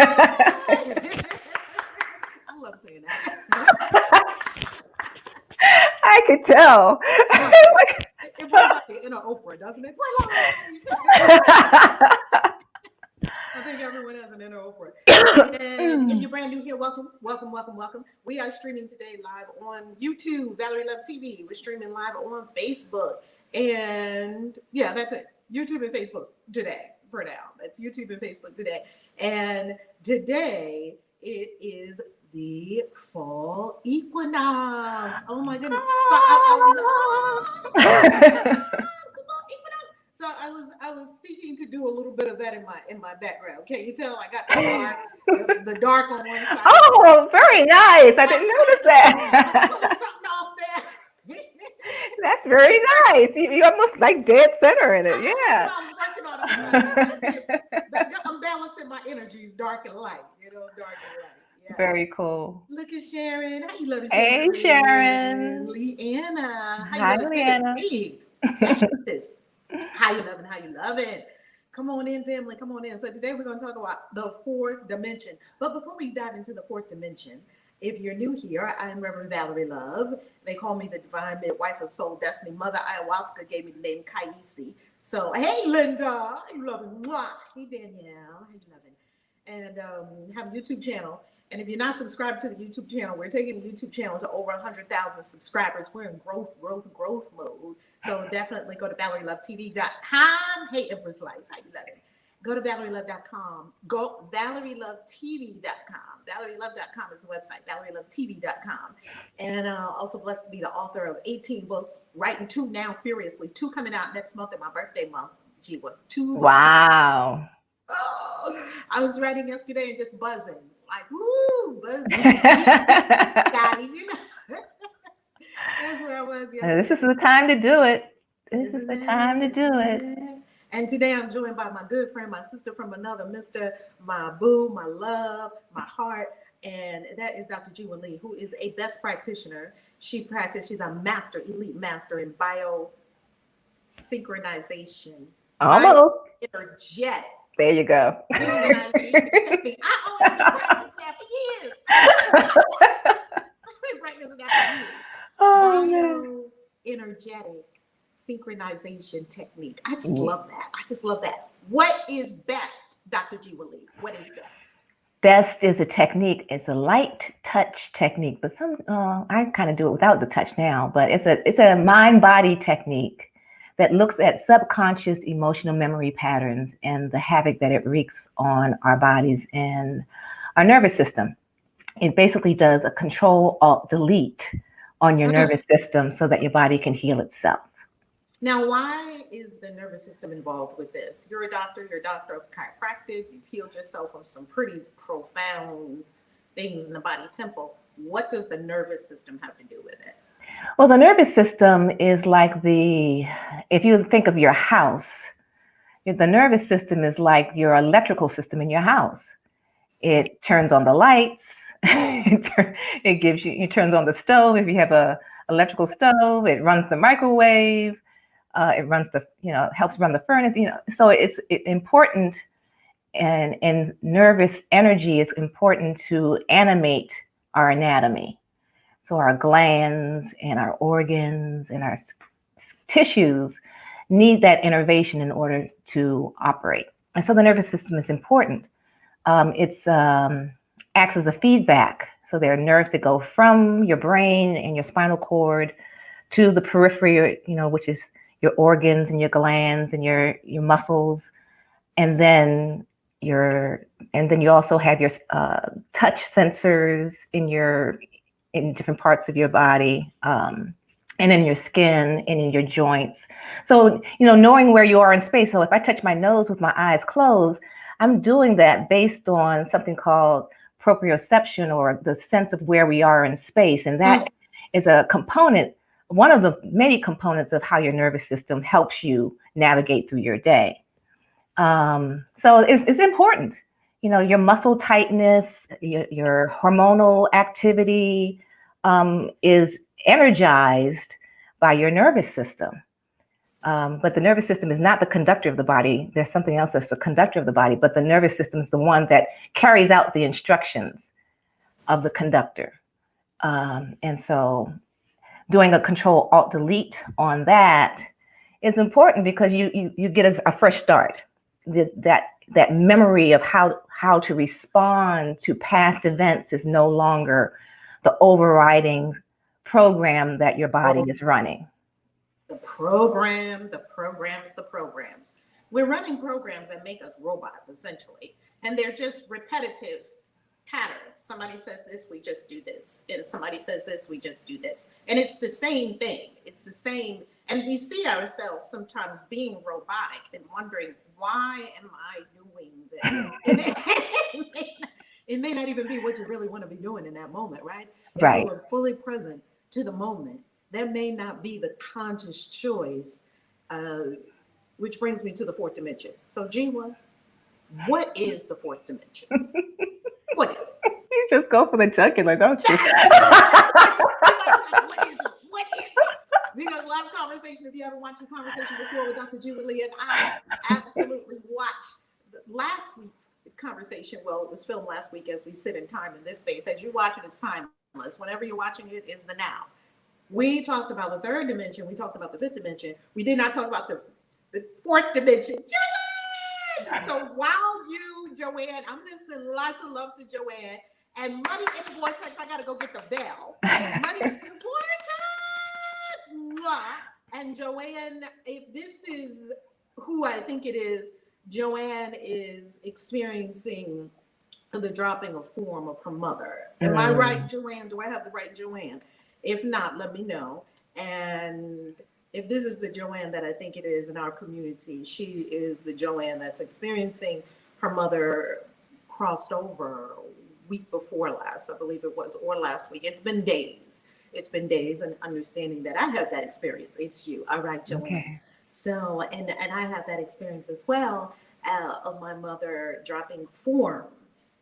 I love saying that. I could tell. It brings out the inner Oprah, doesn't it? I think everyone has an inner Oprah. And if you're brand new here, welcome, welcome, welcome, welcome. We are streaming today live on YouTube, Valerie Love TV. We're streaming live on Facebook. And yeah, that's it. YouTube and Facebook today for now. That's YouTube and Facebook today. And today it is the fall equinox. Oh my goodness. So I was seeking to do a little bit of that in my background. Can you tell I got the dark on one side? Oh, very nice. I didn't notice that. Pulling something off there. That's very nice. You almost like dead center in it. Yeah. I was working on. I'm balancing my energies, dark and light. Dark and light. Yes. Very cool. Look at Sharon. How you love it, Sharon? Hey, Sharon. Leanna. Hi, Leanna. Texas. How you loving? How you loving? Come on in, family. Come on in. So today we're going to talk about the fourth dimension. But before we dive into the fourth dimension, if you're new here, I'm Reverend Valerie Love. They call me the Divine Midwife of Soul Destiny. Mother Ayahuasca gave me the name Kaisi. So, hey, Linda. How you loving? Mwah. Hey, Danielle. How you loving? And have a YouTube channel. And if you're not subscribed to the YouTube channel, we're taking the YouTube channel to over 100,000 subscribers. We're in growth mode. So definitely go to ValerieLoveTV.com. Hey, Empress Life, how you loving? Go to ValerieLove.com. Go ValerieLoveTV.com. ValerieLove.com is the website. ValerieLoveTV.com. And also blessed to be the author of 18 books, writing 2 now furiously. 2 coming out next month in my birthday month. Jewa. 2 books. Wow. Oh, I was writing yesterday and just buzzing. Like, woo, buzzing. Got it, That's where I was yesterday. This is the time to do it. This is the time to do it. And today I'm joined by my good friend, my sister from another mister, my boo, my love, my heart. And that is Dr. Jewa Lee, who is a best practitioner. She's a master, elite master in biosynchronization. Oh, energetic. There you go. I only been practicing that for years. I've been practicing that for years. Oh, energetic synchronization technique. I just love that. What is best, Dr. Jewa Lee? What is best? Best is a technique. It's a light touch technique, but I kind of do it without the touch now. But it's a mind-body technique that looks at subconscious emotional memory patterns and the havoc that it wreaks on our bodies and our nervous system. It basically does a Control-Alt-Delete on your nervous system so that your body can heal itself. Now, why is the nervous system involved with this? You're a doctor of chiropractic. You've healed yourself of some pretty profound things in the body temple. What does the nervous system have to do with it? Well, the nervous system is like if you think of your house, the nervous system is like your electrical system in your house. It turns on the lights. It turns on the stove. If you have a electrical stove, it runs the microwave. It runs helps run the furnace. So it's important, and nervous energy is important to animate our anatomy. So our glands and our organs and our tissues need that innervation in order to operate. And so the nervous system is important. It acts as a feedback. So there are nerves that go from your brain and your spinal cord to the periphery, which is your organs and your glands and your muscles. And then you also have your touch sensors in different parts of your body, and in your skin and in your joints. So, knowing where you are in space. So if I touch my nose with my eyes closed, I'm doing that based on something called proprioception, or the sense of where we are in space. And that is a component, one of the many components of how your nervous system helps you navigate through your day. So it's important. Your muscle tightness, your hormonal activity is energized by your nervous system. But the nervous system is not the conductor of the body. There's something else that's the conductor of the body, but the nervous system is the one that carries out the instructions of the conductor. And so doing a Control-Alt-Delete on that is important because you get a fresh start. That memory of how to respond to past events is no longer the overriding program that your body is running. The programs. We're running programs that make us robots, essentially. And they're just repetitive patterns. Somebody says this, we just do this. And somebody says this, we just do this. And it's the same thing. It's the same. And we see ourselves sometimes being robotic and wondering, why am I doing this? It may not even be what you really want to be doing in that moment, right? If Right. you are fully present to the moment, that may not be the conscious choice, which brings me to the fourth dimension. So, Jewa, what is the fourth dimension? What is it? You just go for the jugular, don't you? What is it? What is it? Because last conversation, if you haven't watched the conversation before with Dr. Jubilee and I absolutely watched last week's conversation. Well, it was filmed last week as we sit in time in this space. As you watch it, it's timeless. Whenever you're watching it, is the now. We talked about the third dimension. We talked about the fifth dimension. We did not talk about the fourth dimension. Joanne! So while you, Joanne, I'm going to send lots of love to Joanne. And Money in the Vortex, I got to go get the bell. Money in the Vortex! Mwah. And Joanne, if this is who I think it is, Joanne is experiencing the dropping of form of her mother. Am I right, Joanne? Do I have the right Joanne? If not, let me know. And if this is the Joanne that I think it is in our community, she is the Joanne that's experiencing her mother crossed over week before last, I believe it was, or last week. It's been days. It's been days, and understanding that I had that experience. It's you. All right, Joanne. Okay. So, and I had that experience as well of my mother dropping form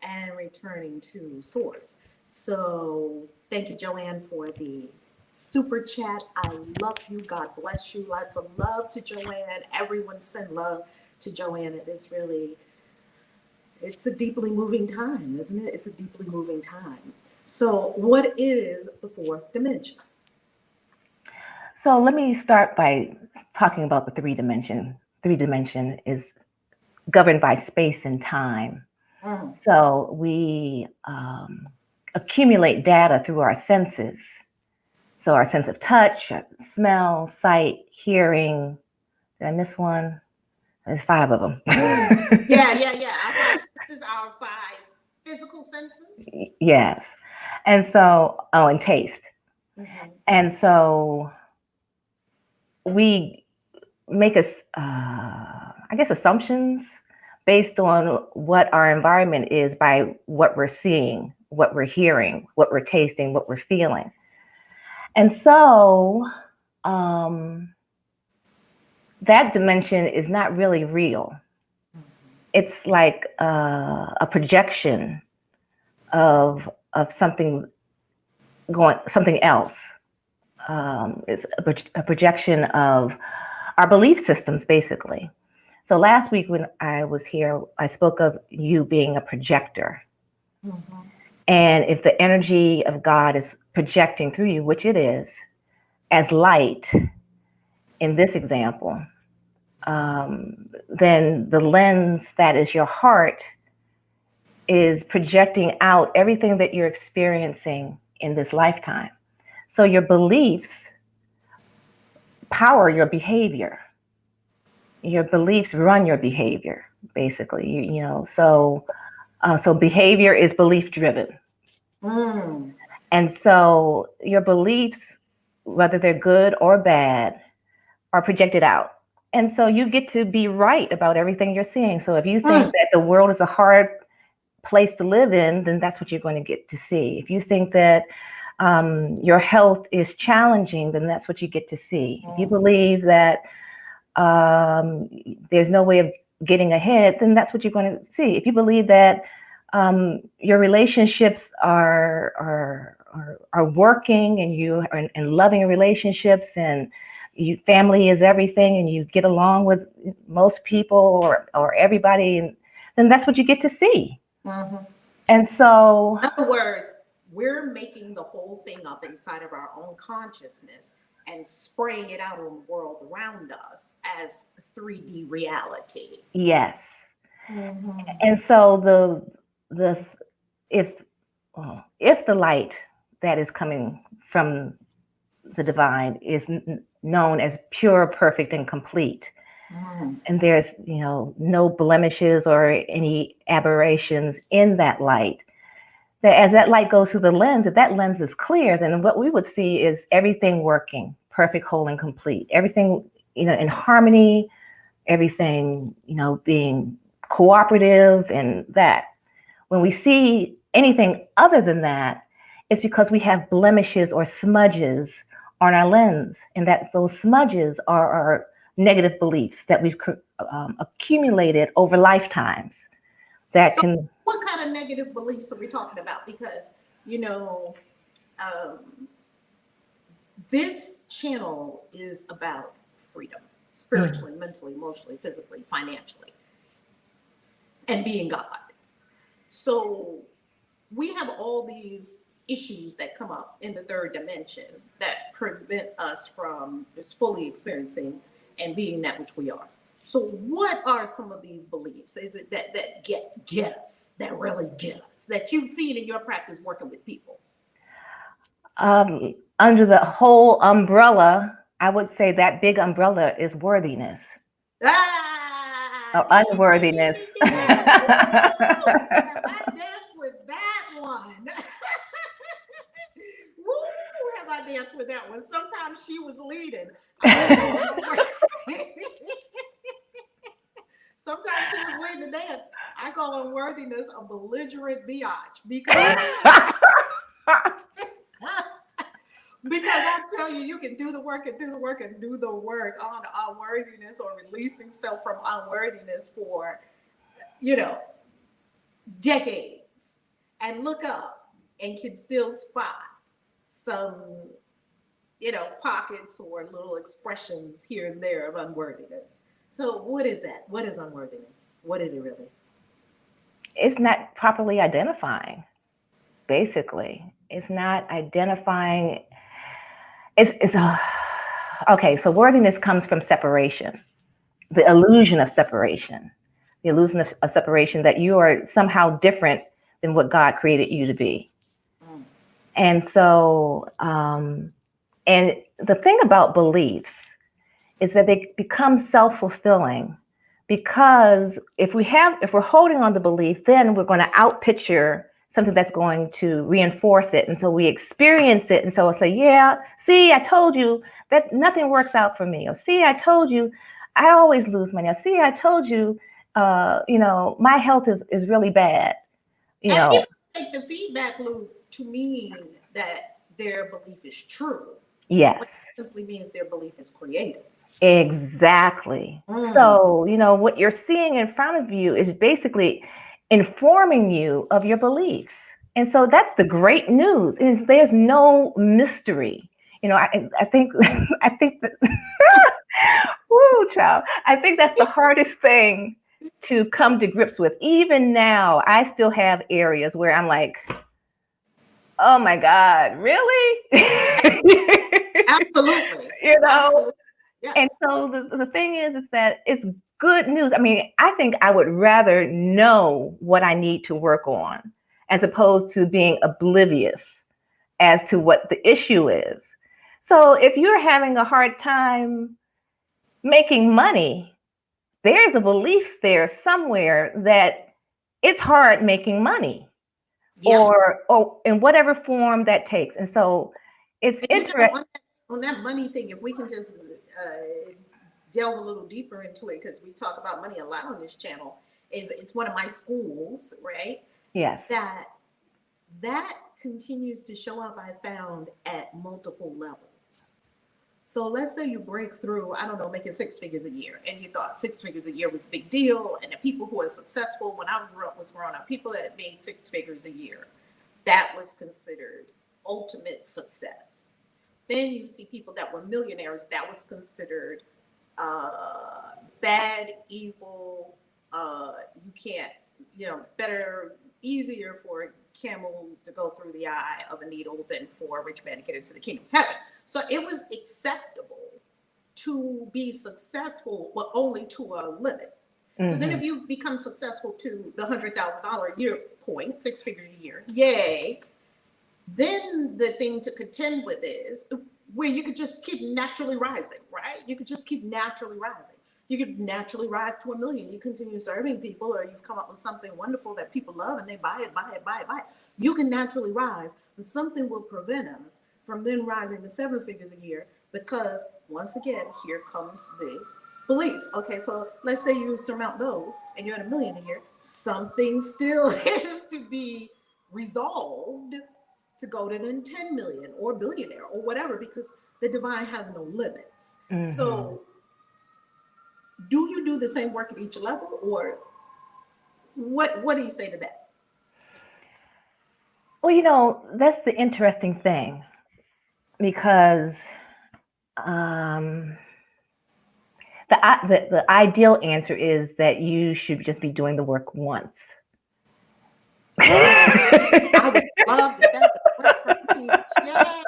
and returning to source. So thank you, Joanne, for the super chat. I love you. God bless you. Lots of love to Joanne. Everyone send love to Joanne. It is really, it's a deeply moving time, isn't it? It's a deeply moving time. So what is the fourth dimension? So let me start by talking about the three dimension. Three dimension is governed by space and time. So we accumulate data through our senses. So our sense of touch, smell, sight, hearing. Did I miss one? There's 5 of them. Yeah. This is our 5 physical senses. Yes. And so, and taste. And so we make assumptions based on what our environment is by what we're seeing, what we're hearing, what we're tasting, what we're feeling. And so that dimension is not really real. It's like a projection of something else. It's a projection of our belief systems, basically. So last week when I was here, I spoke of you being a projector. And if the energy of God is projecting through you, which it is, as light, in this example, then the lens that is your heart is projecting out everything that you're experiencing in this lifetime. So your beliefs power your behavior. Your beliefs run your behavior, basically. So behavior is belief driven. And so your beliefs, whether they're good or bad, are projected out. And so you get to be right about everything you're seeing. So if you think that the world is a hard place to live in, then that's what you're going to get to see. If you think that your health is challenging, then that's what you get to see. If you believe that there's no way of getting ahead, then that's what you're going to see. If you believe that your relationships are working and you are in loving relationships and family is everything and you get along with most people or everybody, and then that's what you get to see. Mm-hmm. And so, In other words, we're making the whole thing up inside of our own consciousness and spraying it out on the world around us as 3D reality. yes. Mm-hmm. And so the if if the light that is coming from the divine is known as pure, perfect, and complete, Mm-hmm. and there's no blemishes or any aberrations in that light, that as that light goes through the lens, if that lens is clear, then what we would see is everything working perfect, whole, and complete, everything in harmony, everything being cooperative. And that when we see anything other than that, it's because we have blemishes or smudges on our lens, and that those smudges are our negative beliefs that we've accumulated over lifetimes that So, can. what kind of negative beliefs are we talking about? Because, um, this channel is about freedom, spiritually, mentally, emotionally, physically, financially, and being God. So, we have all these issues that come up in the third dimension that prevent us from just fully experiencing and being that which we are. So what are some of these beliefs? Is it that get us, that really get us, that you've seen in your practice working with people? Under the whole umbrella, I would say that big umbrella is worthiness Ah, or unworthiness. have I danced with that one? Woo, have I danced with that one? Sometimes she was leading. Sometimes she was leading the dance. I call unworthiness a belligerent biatch because I tell you, you can do the work and do the work and do the work on unworthiness or releasing self from unworthiness for, you know, decades and look up and can still spot some, pockets or little expressions here and there of unworthiness. So, what is that? What is unworthiness? What is it really? It's not properly identifying. Basically, it's not identifying. It's a okay. So worthiness comes from separation, the illusion of separation, the illusion of separation that you are somehow different than what God created you to be. Mm. And so, and the thing about beliefs is that they become self-fulfilling, because if we're holding on the belief, then we're going to outpicture something that's going to reinforce it. And so we experience it. And so I'll say, yeah, see, I told you that nothing works out for me. Or see, I told you I always lose money. Or see, I told you, my health is really bad. And people take the feedback loop to mean that their belief is true. What Yes. simply means their belief is creative. Exactly. Mm. So, what you're seeing in front of you is basically informing you of your beliefs. And so that's the great news, is there's no mystery. I think I think that woo, child. I think that's the hardest thing to come to grips with. Even now, I still have areas where I'm like, oh my God, really? Absolutely. you know, Absolutely. Yeah. And so the thing is that it's good news. I mean, I think I would rather know what I need to work on as opposed to being oblivious as to what the issue is. So if you're having a hard time making money, there's a belief there somewhere that it's hard making money, Yep. or in whatever form that takes. And so it's And interesting. on that money thing, if we can just delve a little deeper into it, because we talk about money a lot on this channel, is it's one of my schools, right? Yes. That continues to show up, I found, at multiple levels. So let's say you break through, I don't know, making six figures a year, and you thought six figures a year was a big deal. And the people who are successful when I was growing up, people that made six figures a year, that was considered ultimate success. Then you see people that were millionaires. That was considered bad, evil. You can't, better, easier for a camel to go through the eye of a needle than for a rich man to get into the kingdom of heaven. So it was acceptable to be successful, but only to a limit. So then if you become successful to the $100,000 a year point, 6 figures a year, yay. Then the thing to contend with is where you could just keep naturally rising, right? You could just keep naturally rising. You could naturally rise to $1 million. You continue serving people, or you've come up with something wonderful that people love and they buy it, buy it, buy it, buy it. You can naturally rise, but something will prevent us from then rising to 7 figures a year, because once again, here comes the beliefs. Okay, so let's say you surmount those and you're at $1 million a year. Something still has to be resolved to go to then 10 million or billionaire or whatever, because the divine has no limits. So do you do the same work at each level, or what do you say to that? Well, that's the interesting thing, because the ideal answer is that you should just be doing the work once. I would love that. Yeah.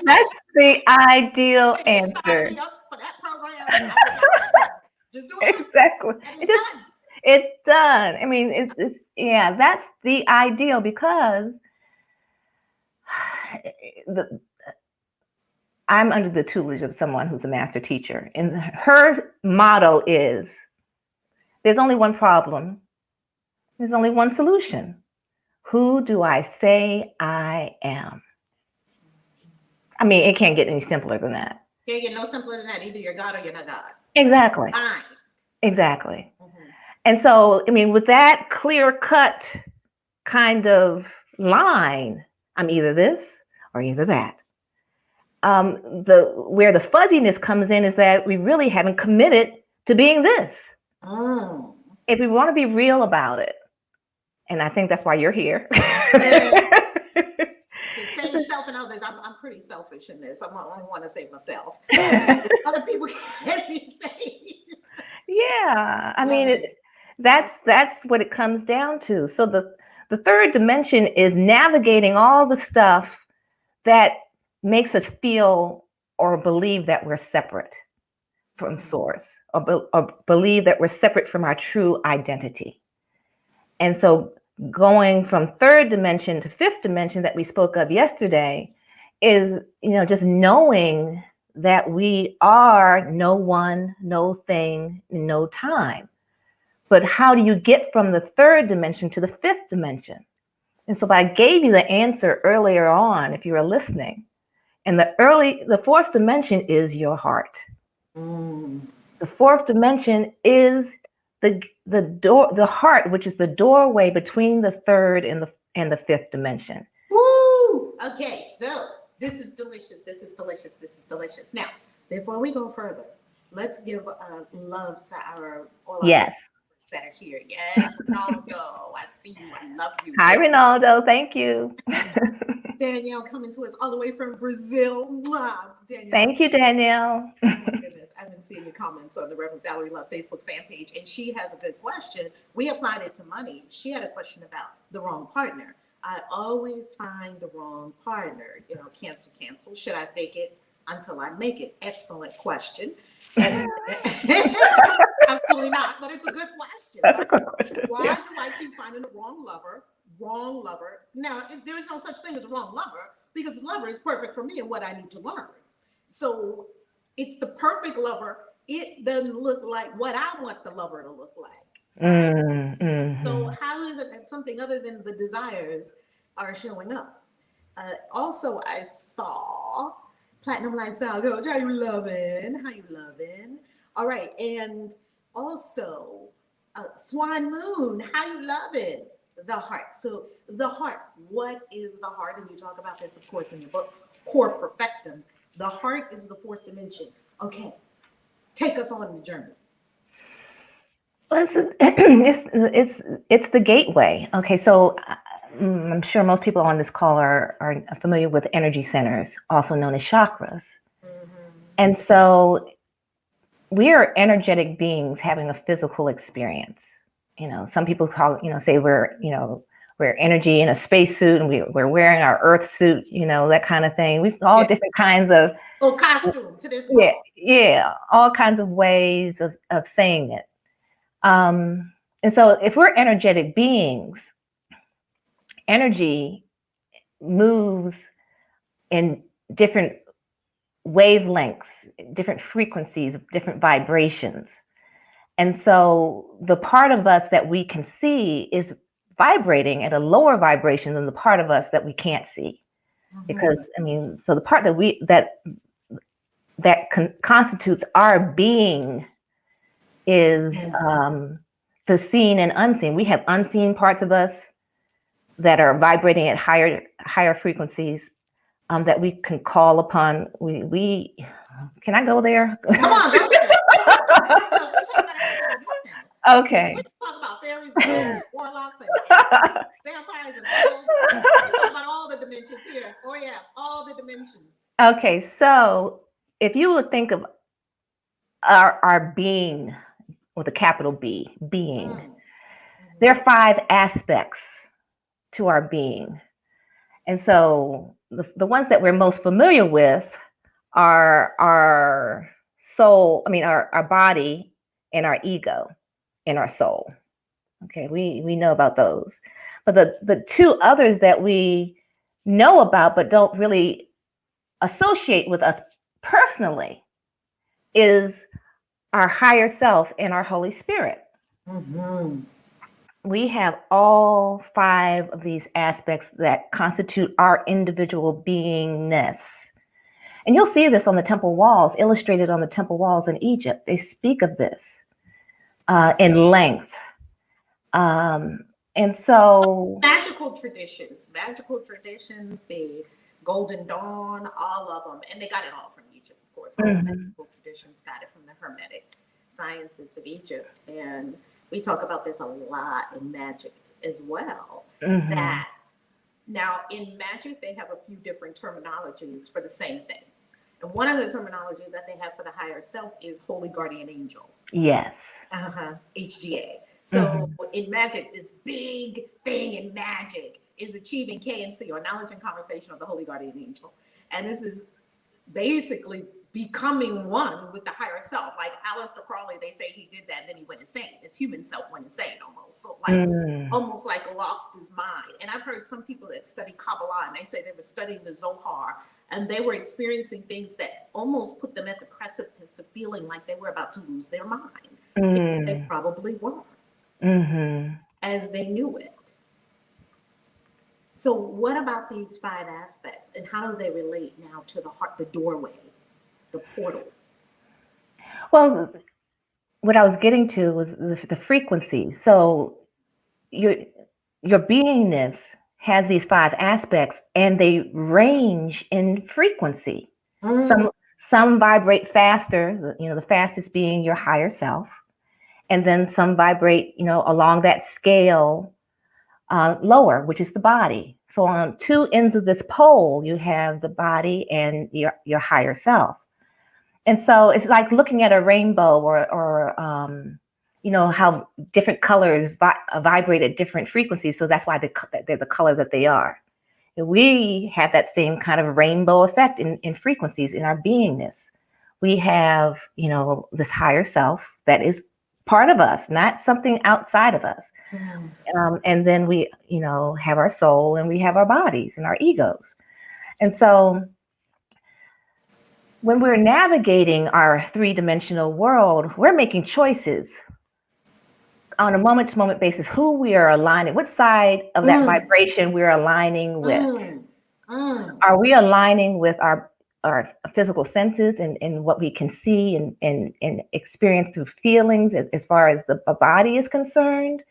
That's the ideal answer. Sign me up for that program. Just do it. Exactly. It's done. I mean, it's that's the ideal, because I'm under the tutelage of someone who's a master teacher, and her motto is, there's only one problem. There's only one solution. Who do I say I am? I mean, it can't get any simpler than that. Can't get no simpler than that. Either you're God or you're not God. Exactly. Fine. Exactly. And so, I mean, with that clear-cut kind of line, I'm either this or either that. Where the fuzziness comes in is that we really haven't committed to being this. If we want to be real about it, and I think that's why you're here. The same self and others. I'm pretty selfish in this. I don't want to save myself. Other people can't be saved. Yeah, I mean, that's what it comes down to. So the third dimension is navigating all the stuff that makes us feel or believe that we're separate from source, or believe that we're separate from our true identity. And so going from third dimension to fifth dimension that we spoke of yesterday is, just knowing that we are no one, no thing, no time. But how do you get from the third dimension to the fifth dimension? And so I gave you the answer earlier on, if you were listening. And the fourth dimension is your heart. The fourth dimension is the door, the heart, which is the doorway between the third and the fifth dimension. Woo! Okay, so this is delicious. This is delicious. This is delicious. Now, before we go further, let's give love to all our yes that are here. Yes, Ronaldo, I see you. I love you. Hi, Ronaldo. Thank you. Danielle coming to us all the way from Brazil. Danielle. Thank you, Danielle. Oh my goodness, I've been seeing your comments on the Reverend Valerie Love Facebook fan page, and she has a good question. We applied it to money. She had a question about the wrong partner. I always find the wrong partner. Cancel. Should I fake it until I make it? Excellent question. Absolutely not, but it's a good question. That's a good question. Why do I keep finding the wrong lover? Now, there is no such thing as a wrong lover, because the lover is perfect for me and what I need to learn. So it's the perfect lover. It doesn't look like what I want the lover to look like. So how is it that something other than the desires are showing up? Also, I saw Platinum Lifestyle Coach. How you loving? All right. And also Swan Moon. How you loving? The heart. So the heart, what is the heart? And you talk about this, of course, in your book, Core Perfectum. The heart is the fourth dimension. Okay. Take us on the journey. Well, it's the gateway. Okay, so I'm sure most people on this call are familiar with energy centers, also known as chakras. Mm-hmm. And so we are energetic beings having a physical experience. Some people say we're energy in a spacesuit, and we're wearing our earth suit, that kind of thing. We've all different kinds of costume to this yeah, all kinds of ways of saying it. And so if we're energetic beings, energy moves in different wavelengths, different frequencies, different vibrations. And so the part of us that we can see is vibrating at a lower vibration than the part of us that we can't see. Mm-hmm. Because so the part that constitutes our being is the seen and unseen. We have unseen parts of us that are vibrating at higher frequencies that we can call upon. We can I go there? Come on, go there. Okay. We talk about fairies, ghosts, warlocks, and vampires, and all. We talk about all the dimensions here. Oh yeah, all the dimensions. Okay, so if you would think of our being with a capital B, being, there are 5 aspects to our being. And so the ones that we're most familiar with are our soul, our body and our ego and our soul. Okay, we know about those. But the 2 others that we know about but don't really associate with us personally is our higher self and our Holy Spirit. Mm-hmm. We have all 5 of these aspects that constitute our individual beingness. And you'll see this on the temple walls, illustrated on the temple walls in Egypt. They speak of this in length. And so magical traditions, the Golden Dawn, all of them. And they got it all from Egypt, of course. All magical traditions got it from the Hermetic sciences of Egypt. And we talk about this a lot in magic as well. That now in magic, they have a few different terminologies for the same things. And one of the terminologies that they have for the higher self is Holy Guardian Angel. Yes. HGA. So in magic, this big thing in magic is achieving KNC, or knowledge and conversation of the Holy Guardian Angel. And this is basically becoming one with the higher self. Like Aleister Crowley, they say he did that, then he went insane. His human self went insane almost. So almost like lost his mind. And I've heard some people that study Kabbalah, and they say they were studying the Zohar, and they were experiencing things that almost put them at the precipice of feeling like they were about to lose their mind. They probably were. As they knew it. So what about these 5 aspects, and how do they relate now to the heart, the doorway, the portal? Well, what I was getting to was the frequency. So your beingness has these 5 aspects, and they range in frequency. Some vibrate faster, the fastest being your higher self. And then some vibrate, along that scale lower, which is the body. So on 2 ends of this pole, you have the body and your higher self. And so it's like looking at a rainbow, or how different colors vibrate at different frequencies. So that's why they're the color that they are. And we have that same kind of rainbow effect in frequencies in our beingness. We have, this higher self that is part of us, not something outside of us. And then we, have our soul, and we have our bodies and our egos. And so when we're navigating our 3-dimensional world, we're making choices on a moment-to-moment basis, who we are aligning, what side of that vibration we're aligning with. Are we aligning with our physical senses and what we can see and experience through feelings as far as the body is concerned?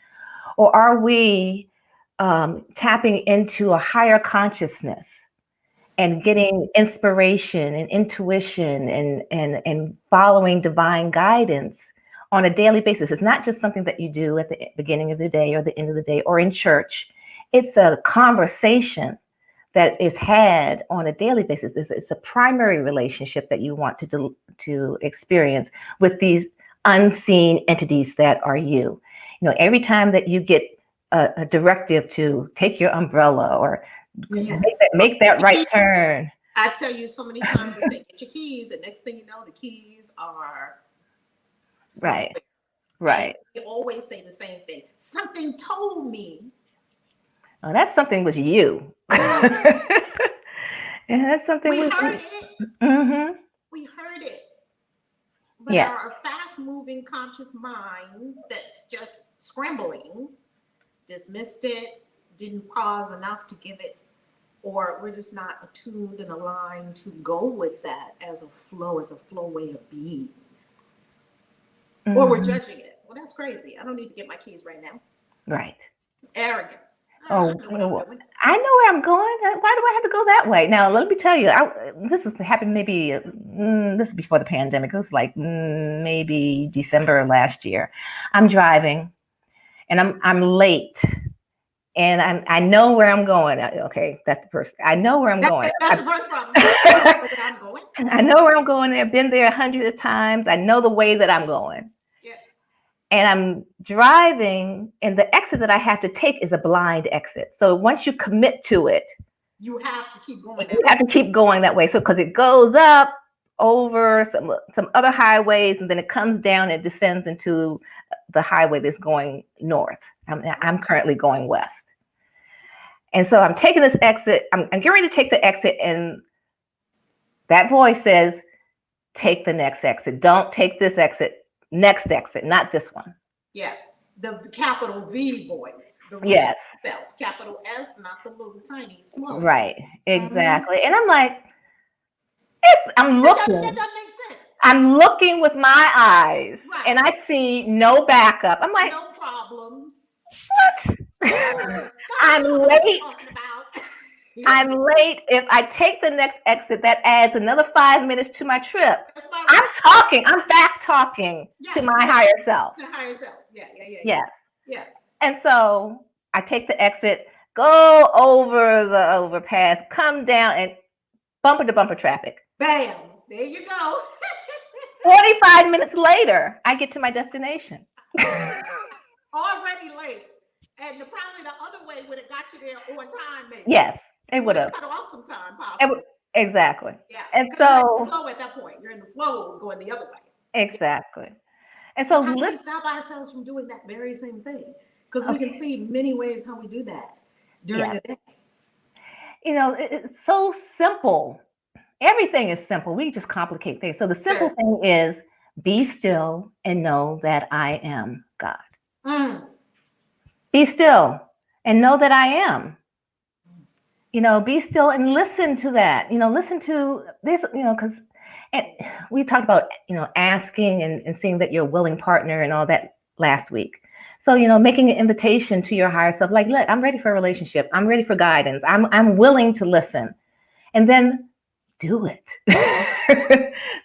Or are we tapping into a higher consciousness and getting inspiration and intuition and following divine guidance on a daily basis? It's not just something that you do at the beginning of the day or the end of the day or in church. it's a conversation that is had on a daily basis. It's a primary relationship that you want to experience with these unseen entities that are you. You know, every time that you get a directive to take your umbrella or make that right turn. I tell you so many times, I say, get your keys, and next thing you know, the keys are somewhere. Right. And we always say the same thing. Something told me. Oh, that something was you. And that's something we heard it. Mm-hmm. We heard it. But yes. our fast-moving conscious mind that's just scrambling dismissed it, didn't pause enough to give it, or we're just not attuned and aligned to go with that as a flow way of being. Mm-hmm. Or we're judging it. Well, that's crazy. I don't need to get my keys right now. Right. Arrogance. I know where I'm going. Why do I have to go that way? Now, let me tell you, this has happened maybe, this is before the pandemic. It was like maybe December of last year. I'm driving and I'm late. And I know where I'm going. Okay, that's the first. I know where I'm going. That's the first problem. I'm going. I know where I'm going. I've been there 100 times. I know the way that I'm going. Yeah. And I'm driving, and the exit that I have to take is a blind exit. So once you commit to it, you have to keep going. You have to keep going that way. So because it goes up over some other highways, and then it comes down and descends into the highway that's going north. I'm currently going west. And so I'm taking this exit. I'm getting ready to take the exit, and that voice says, take the next exit. Don't take this exit. Next exit, not this one. Yeah, the capital V voice. The yes. Self, capital S, not the little tiny small. Right, exactly. Mm-hmm. And I'm like, I'm looking. That doesn't make sense. I'm looking with my eyes, right. And I see no backup. I'm like, no problems. What? I'm late. I'm late. If I take the next exit, that adds another 5 minutes to my trip. I'm back talking to my higher self. The higher self. Yeah. Yes. Yeah. And so I take the exit, go over the overpass, come down, and bumper to bumper traffic. Bam. There you go. 45 minutes later, I get to my destination. Already late. And probably the other way would have got you there on time, maybe. Yes, it would have. Cut off some time, possibly. Exactly. Yeah. And so you're in the flow at that point. You're in the flow going the other way. Exactly. And so how do we stop ourselves from doing that very same thing? Because we can see many ways how we do that during the day. You know, it's so simple. Everything is simple. We just complicate things. So the simple thing is be still and know that I am God. Be still and know that I am. You know, be still and listen to that. You know, listen to this, you know, because we talked about, you know, asking and seeing that you're a willing partner and all that last week. So, you know, making an invitation to your higher self, like, look, I'm ready for a relationship. I'm ready for guidance. I'm willing to listen. And then do it.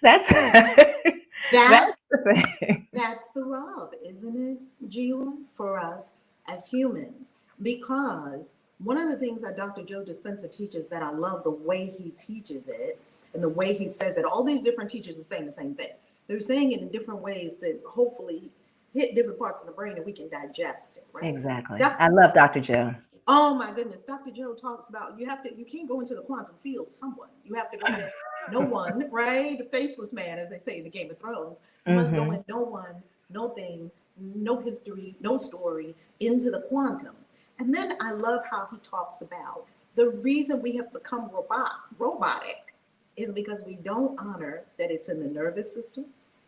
That's the thing. That's the rub, isn't it, Jewa, for us as humans? Because one of the things that Dr. Joe Dispenza teaches that I love the way he teaches it and the way he says it, all these different teachers are saying the same thing. They're saying it in different ways to hopefully hit different parts of the brain and we can digest it, right? Exactly. I love Dr. Joe. Oh my goodness. Dr. Joe talks about you can't go into the quantum field with someone. You have to go in no one, right? The faceless man, as they say in the Game of Thrones. You must go in no one, no thing, no history, no story into the quantum. And then I love how he talks about the reason we have become robotic is because we don't honor that it's in the nervous system,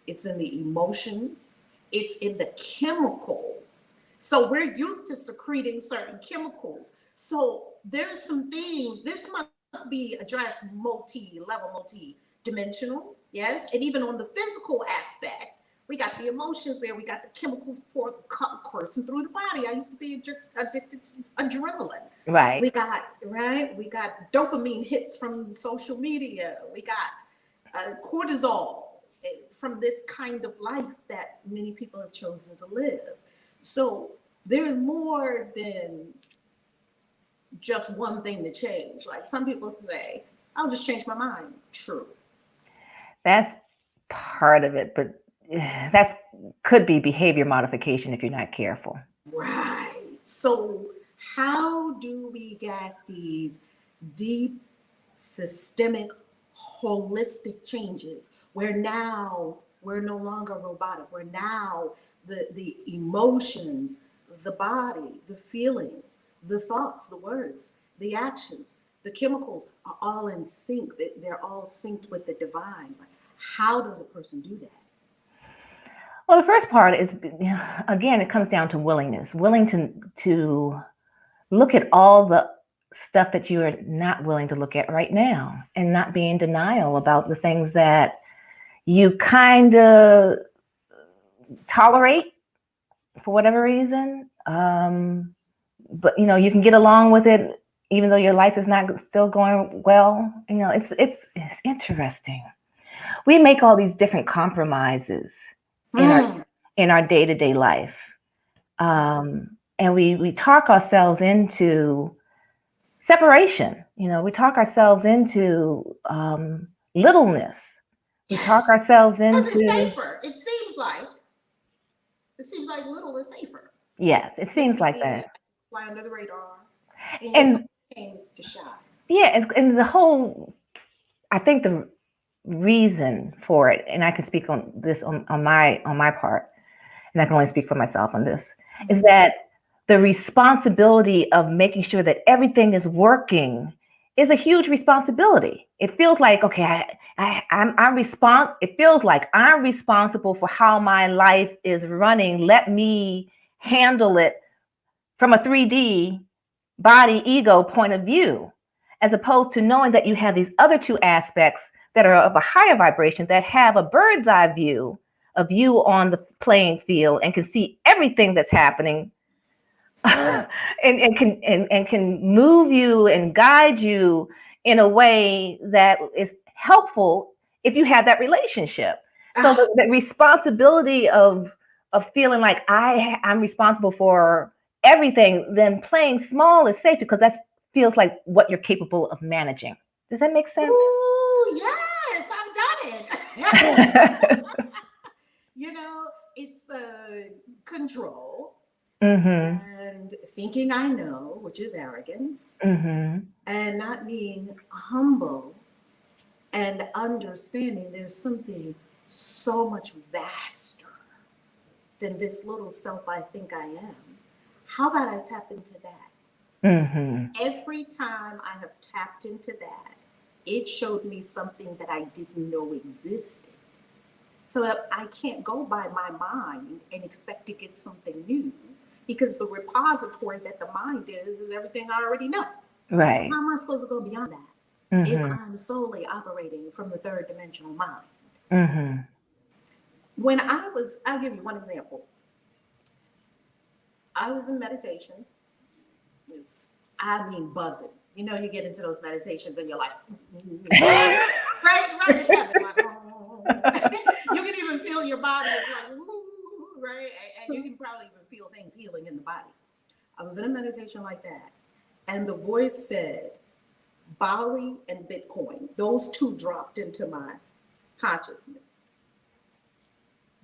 it's in the emotions, it's in the chemicals. So we're used to secreting certain chemicals. So there's some things, this must be addressed multi-level, multi-dimensional, yes? And even on the physical aspect, we got the emotions there, we got the chemicals coursing through the body. I used to be addicted to adrenaline. Right. We got dopamine hits from social media. We got cortisol from this kind of life that many people have chosen to live. So there's more than just one thing to change. Like some people say, I'll just change my mind. True. That's part of it, but that's could be behavior modification if you're not careful. Right. So, how do we get these deep, systemic, holistic changes where now we're no longer robotic? Where now the emotions, the body, the feelings, the thoughts, the words, the actions, the chemicals are all in sync. They're all synced with the divine. But how does a person do that? Well, the first part is, again, it comes down to willingness, willing to look at all the stuff that you are not willing to look at right now, and not be in denial about the things that you kind of tolerate for whatever reason. But you can get along with it even though your life is not still going well. It's interesting. We make all these different compromises in our day-to-day life, and we talk ourselves into separation. We talk ourselves into littleness. We talk ourselves Because it's into safer. It seems like little is safer. yes, it seems like Basically, that. fly under the radar, and your soul And came to shine. yeah, and the whole, I think the reason for it, and I can speak on this on my part, and I can only speak for myself on this, is that the responsibility of making sure that everything is working is a huge responsibility. It feels like, okay, it feels like I'm responsible for how my life is running. Let me handle it from a 3D body ego point of view, as opposed to knowing that you have these other two aspects that are of a higher vibration, that have a bird's eye view of you on the playing field and can see everything that's happening, and can move you and guide you in a way that is helpful if you have that relationship. So the responsibility of feeling like I'm responsible for everything, then playing small is safe, because that feels like what you're capable of managing. Does that make sense? Ooh, yes, I've done it. It's control and thinking I know, which is arrogance, and not being humble and understanding there's something so much vaster than this little self I think I am. How about I tap into that? Every time I have tapped into that, it showed me something that I didn't know existed. So I can't go by my mind and expect to get something new, because the repository that the mind is everything I already know. Right. How am I supposed to go beyond that if I'm solely operating from the third dimensional mind? When I'll give you one example. I was in meditation. Buzzing. You get into those meditations and you're like, right in heaven, like, you can even feel your body like, right? And you can probably even feel things healing in the body. I was in a meditation like that, and the voice said, Bali and Bitcoin. Those two dropped into my consciousness.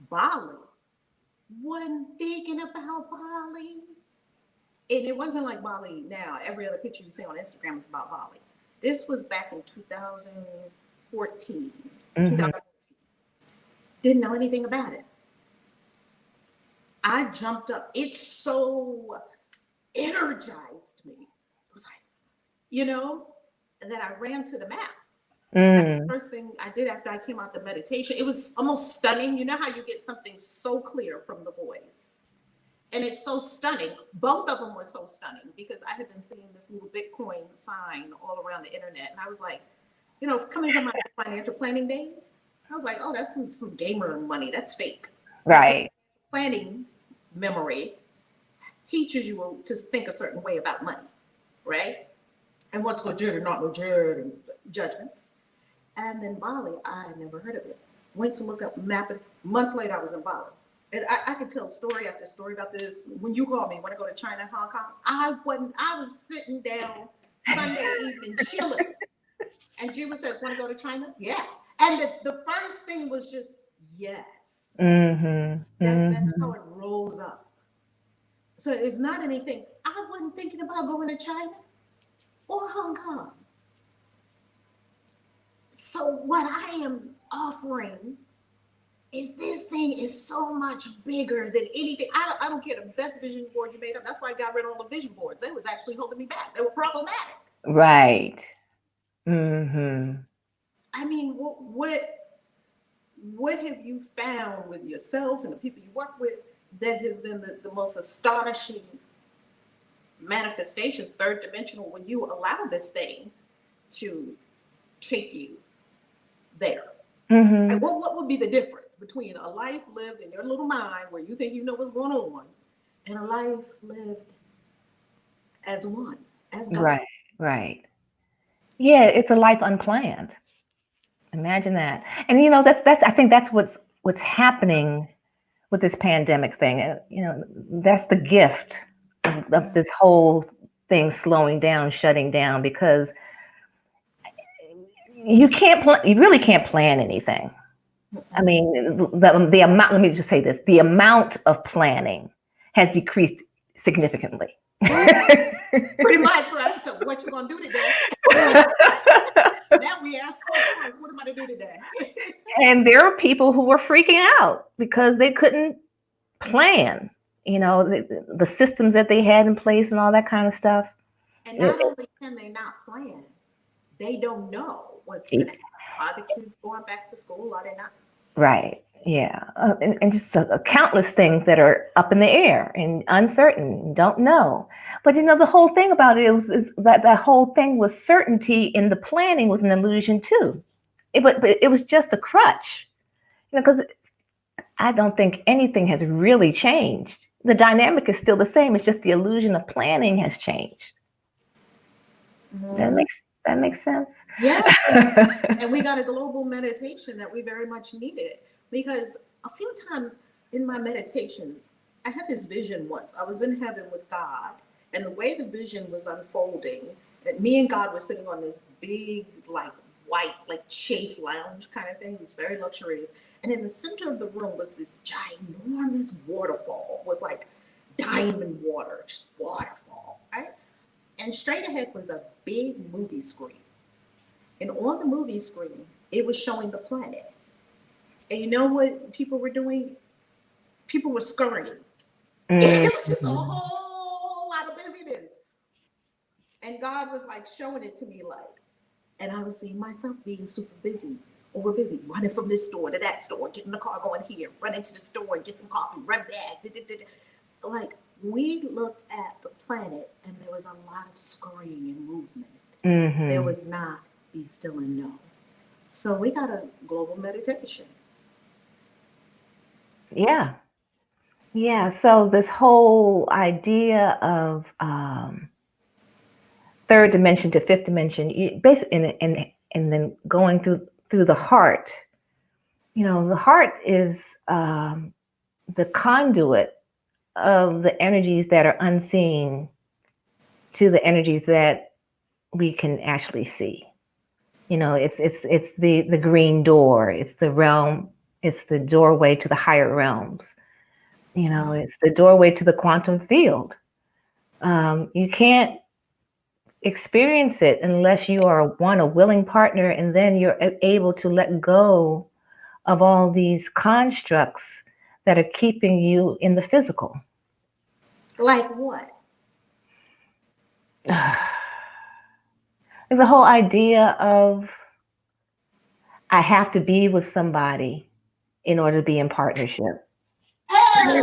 Bali. Wasn't thinking about Bali. And it wasn't like Bali now. Every other picture you see on Instagram is about Bali. This was back in 2014. 2014. Didn't know anything about it. I jumped up. It so energized me. It was like, that I ran to the map. That's the first thing I did after I came out the meditation. It was almost stunning. You know how you get something so clear from the voice? And it's so stunning. Both of them were so stunning, because I had been seeing this little Bitcoin sign all around the internet. And I was like, coming from my financial planning days, I was like, oh, that's some gamer money. That's fake. Right. Planning memory teaches you to think a certain way about money, right? And what's legit or not legit, and judgments. And then Bali, I had never heard of it. Went to look up map. Months later, I was in Bali. And I could tell story after story about this. When you called me, when I go to China and Hong Kong, I was sitting down Sunday evening chilling. And Jewa says, want to go to China? Yes. And the first thing was just, yes. Mm-hmm. That's Mm-hmm. how it rolls up. So it's not anything. I wasn't thinking about going to China or Hong Kong. So what I am offering is this thing is so much bigger than anything. I don't care the best vision board you made up. That's why I got rid of all the vision boards. They was actually holding me back. They were problematic. Right. Mm-hmm. I mean, what have you found with yourself and the people you work with that has been the most astonishing manifestations, third dimensional, when you allow this thing to take you there? Mm-hmm. Like, what would be the difference between a life lived in your little mind where you think you know what's going on and a life lived as one, as God? Right. Right. Yeah, it's a life unplanned. Imagine that. And that's I think that's what's happening with this pandemic thing. That's the gift of this whole thing slowing down, shutting down, because you really can't plan anything. I mean, the amount, let me just say this, the amount of planning has decreased significantly. Pretty much, right? So what you gonna do today? Now we ask ourselves, what am I gonna do today? And there are people who were freaking out because they couldn't plan, the systems that they had in place and all that kind of stuff. And not only can they not plan, they don't know what's gonna happen. Are the kids going back to school? Are they not? Right. Yeah. And just countless things that are up in the air and uncertain, don't know. But the whole thing about it is that the whole thing was certainty in the planning was an illusion too. But it was just a crutch, because I don't think anything has really changed. The dynamic is still the same. It's just the illusion of planning has changed. That makes sense. Yeah. And we got a global meditation that we very much needed, because a few times in my meditations, I had this vision once. I was in heaven with God, and the way the vision was unfolding, that me and God were sitting on this big, like white, like chase lounge kind of thing. It was very luxurious. And in the center of the room was this ginormous waterfall with like diamond water, just waterfall, right? And straight ahead was a big movie screen. And on the movie screen, it was showing the planet. And you know what people were doing? People were scurrying. It was just a Mm-hmm. whole lot of busyness. And God was like showing it to me, like, and I was seeing myself being super busy, over busy, running from this store to that store, getting the car going here, run into the store and get some coffee, run back. Like, we looked at the planet and there was a lot of scurrying and movement. There Mm-hmm. was not be still and know. So we got a global meditation. Yeah. Yeah. So this whole idea of third dimension to fifth dimension, basically, and then going through the heart. The heart is the conduit of the energies that are unseen to the energies that we can actually see. It's the green door. It's the realm. It's the doorway to the higher realms. It's the doorway to the quantum field. You can't experience it unless you are a willing partner, and then you're able to let go of all these constructs that are keeping you in the physical. Like what? The whole idea of I have to be with somebody in order to be in partnership. Oh,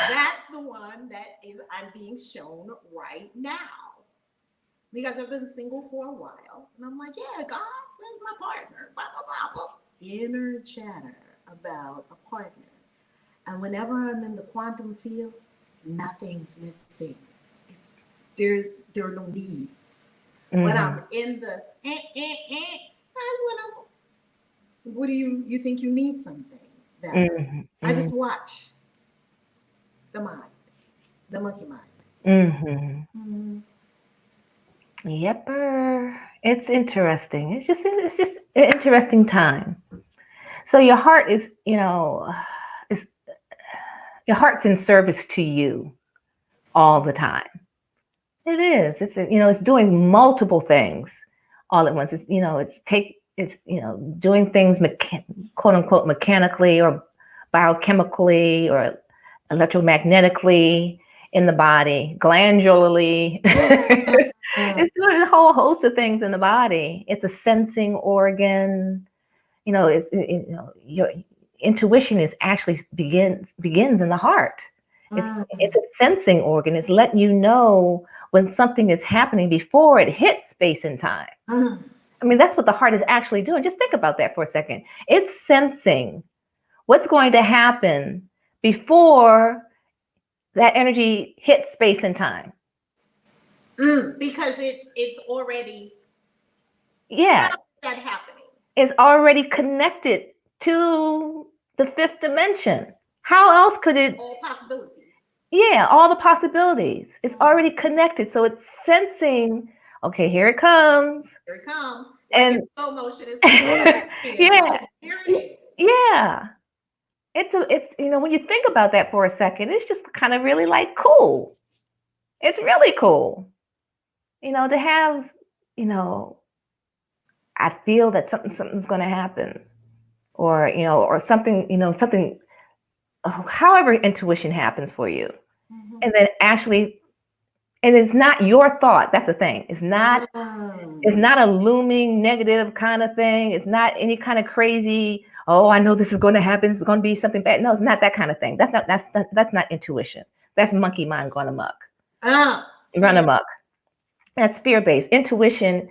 that's the one that is I'm being shown right now. Because I've been single for a while. And I'm like, yeah, God, where's my partner? Blah, blah, blah, blah. Inner chatter about a partner. And whenever I'm in the quantum field, nothing's missing. It's there are no needs. When Mm-hmm. I'm in the What do you think you need something that way? Mm-hmm. I just watch the mind, the monkey mind. Mm-hmm. Mm-hmm. Yepper. It's interesting. It's just an interesting time. So your heart is, is your heart's in service to you all the time. It is. It's doing multiple things all at once. It's doing things quote unquote mechanically or biochemically or electromagnetically in the body, glandularly. Mm-hmm. It's doing a whole host of things in the body. It's a sensing organ. Your intuition is actually begins in the heart. It's a sensing organ. It's letting you know when something is happening before it hits space and time. Mm-hmm. I mean, that's what the heart is actually doing. Just think about that for a second. It's sensing what's going to happen before that energy hits space and time. Because it's already, Yeah, how is that happening? it's already connected to the fifth dimension. How else could it? All possibilities. Yeah, all the possibilities. It's already connected. So it's sensing, okay, here it comes. Here it comes. Like And in slow motion, it's yeah, here it is. yeah. When you think about that for a second, it's just kind of really like cool. It's really cool. To have, I feel that something's going to happen, or something, however intuition happens for you. Mm-hmm. And then actually, and it's not your thought. That's the thing. It's not a looming negative kind of thing. It's not any kind of crazy, oh, I know this is going to happen. It's going to be something bad. No, it's not that kind of thing. That's not intuition. That's monkey mind going amok. Run amok. That's fear-based. Intuition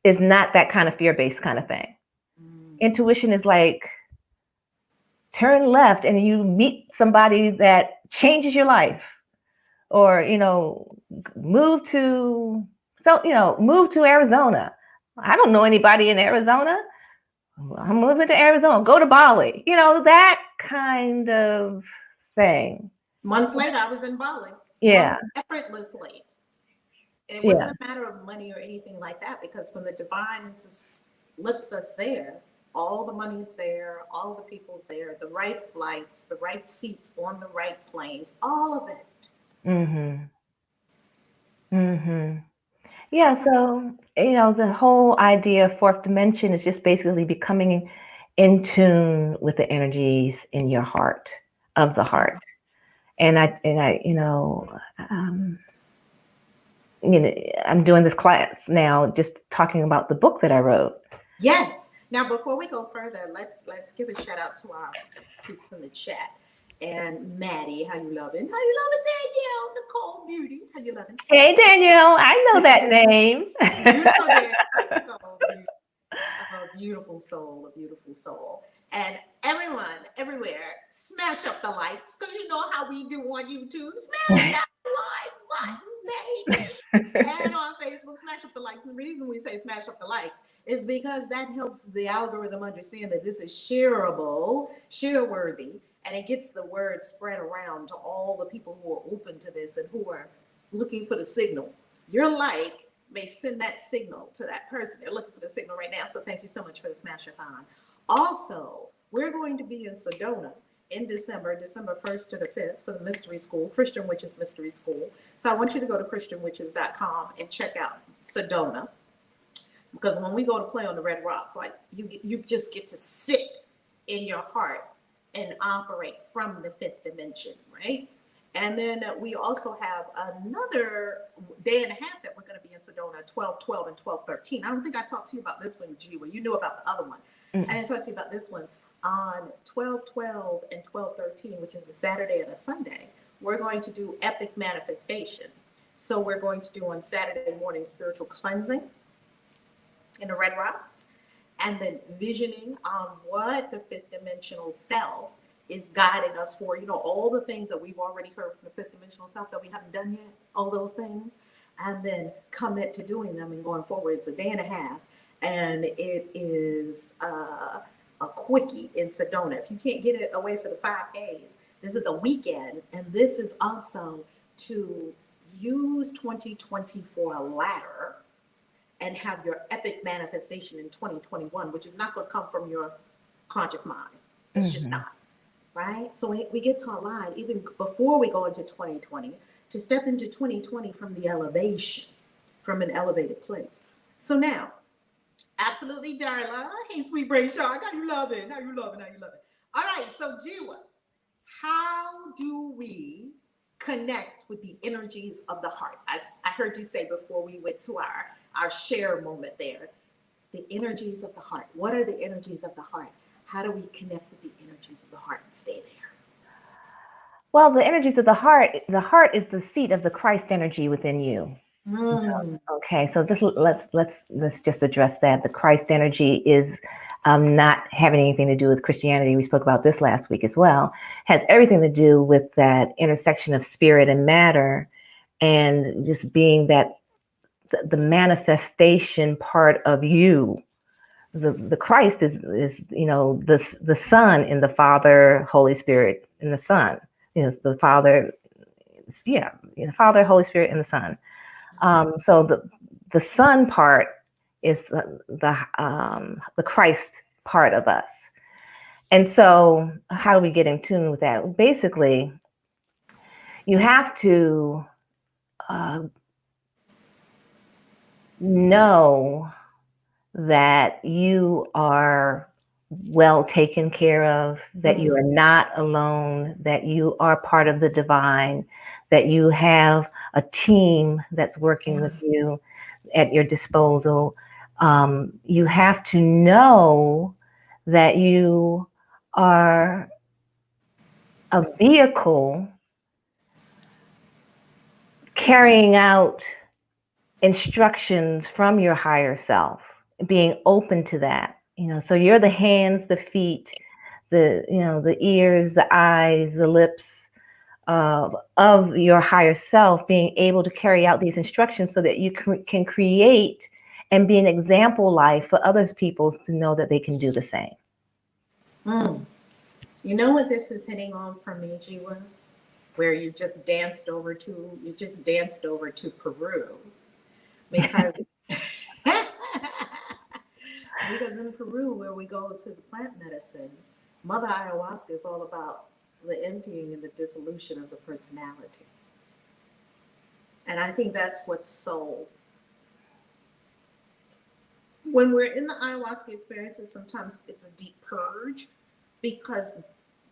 is not that kind of fear-based kind of thing. Intuition is like turn left and you meet somebody that changes your life, or move to Arizona. I don't know anybody in Arizona. I'm moving to Arizona. Go to Bali. That kind of thing. Months later, I was in Bali. Yeah. Effortlessly. And it Yeah. wasn't a matter of money or anything like that, because when the divine just lifts us there, all the money's there, all the people's there, the right flights, the right seats on the right planes, all of it. Yeah, so the whole idea of fourth dimension is just basically becoming in tune with the energies in your heart, of the heart. And I'm doing this class now, just talking about the book that I wrote. Yes. Now, before we go further, let's give a shout out to our peeps in the chat. And Maddie, how you loving? How you loving, Danielle? Nicole Beauty, how you loving? Hey, Danielle, I know that name. You know that. A beautiful soul, a beautiful soul. And everyone, everywhere, smash up the likes, because you know how we do on YouTube. Smash that like button, baby. And on Facebook, smash up the likes. And the reason we say smash up the likes is because that helps the algorithm understand that this is shareable, share-worthy, and it gets the word spread around to all the people who are open to this and who are looking for the signal. Your like may send that signal to that person. They're looking for the signal right now. So thank you so much for the smash-a-thon. Also, we're going to be in Sedona in December 1st to the 5th for the Mystery School, Christian Witches Mystery School. So I want you to go to christianwitches.com and check out Sedona. Because when we go to play on the Red Rocks, like you just get to sit in your heart and operate from the fifth dimension, right? And then we also have another day and a half that we're going to be in Sedona, 12/12 and 12/13. I don't think I talked to you about this one, Jewa. You knew about the other one. I didn't talk to you about this one. On 12/12 and 12/13, which is a Saturday and a Sunday, we're going to do epic manifestation. So we're going to do on Saturday morning spiritual cleansing in the Red Rocks, and then visioning on what the fifth dimensional self is guiding us for, all the things that we've already heard from the fifth dimensional self that we haven't done yet, all those things, and then commit to doing them and going forward. It's a day and a half. and it is a quickie in Sedona. If you can't get it away for the 5 days, this is a weekend, and this is also to use 2020 for a ladder and have your epic manifestation in 2021, which is not going to come from your conscious mind. It's just not, right? So we get to align even before we go into 2020 to step into 2020 from the elevation, from an elevated place. So now, absolutely, Darla. Hey, sweet brain shark. How you loving? How you loving? How you loving? All right. So, Jewa, how do we connect with the energies of the heart? I heard you say before we went to our share moment there, the energies of the heart. What are the energies of the heart? How do we connect with the energies of the heart and stay there? Well, the energies of the heart is the seat of the Christ energy within you. Okay, so just let's just address that. The Christ energy is not having anything to do with Christianity. We spoke about this last week as well. Has everything to do with that intersection of spirit and matter, and just being that the manifestation part of you. The Christ is the Son in the Father, Holy Spirit in the Son. The Father, the Father, Holy Spirit, and the Son. So the Son part is the Christ part of us. And so how do we get in tune with that? Basically, you have to know that you are well taken care of, that you are not alone, that you are part of the divine, that you have a team that's working with you at your disposal. You have to know that you are a vehicle carrying out instructions from your higher self, being open to that. So you're the hands, the feet, the ears, the eyes, the lips of your higher self, being able to carry out these instructions so that you can create and be an example life for others people to know that they can do the same. You know what this is hitting on for me, Jewa? Where you just danced over to Peru. Because because in Peru, where we go to the plant medicine, Mother Ayahuasca is all about the emptying and the dissolution of the personality. And I think that's what's so. When we're in the ayahuasca experiences, sometimes it's a deep purge because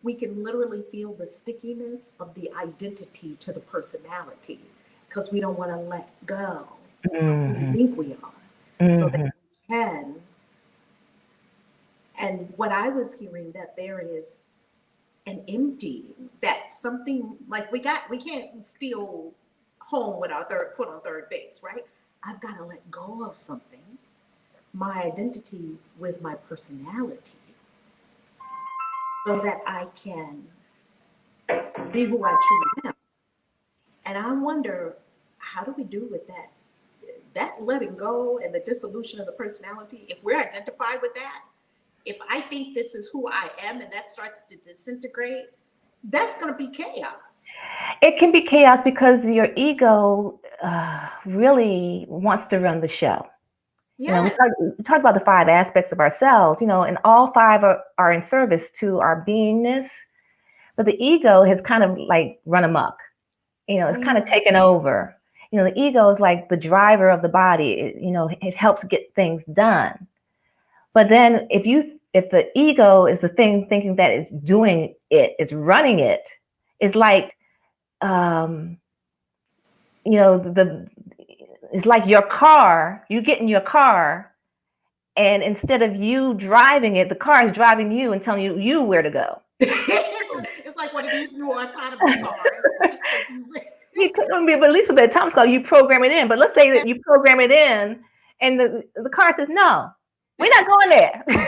we can literally feel the stickiness of the identity to the personality because we don't want to let go of who we think we are so that we can. And what I was hearing, that there is an empty, that something like we can't steal home with our foot on third base, right? I've got to let go of something, my identity with my personality, so that I can be who I truly am. And I wonder, how do we do with that? That letting go and the dissolution of the personality, if we're identified with that, if I think this is who I am and that starts to disintegrate, that's going to be chaos. It can be chaos because your ego really wants to run the show. Yeah. We talk about the 5 aspects of ourselves, and all 5 are in service to our beingness, but the ego has kind of like run amok. It's kind of taken over. The ego is like the driver of the body. It helps get things done. But then if the ego is the thing thinking that it's doing it, it's running it, it's like, it's like your car, you get in your car, and instead of you driving it, the car is driving you and telling you where to go. It's like one of these new autonomous cars. But at least with the autonomous car, you program it in. But let's say that you program it in, and the car says, no, we're not going there. You put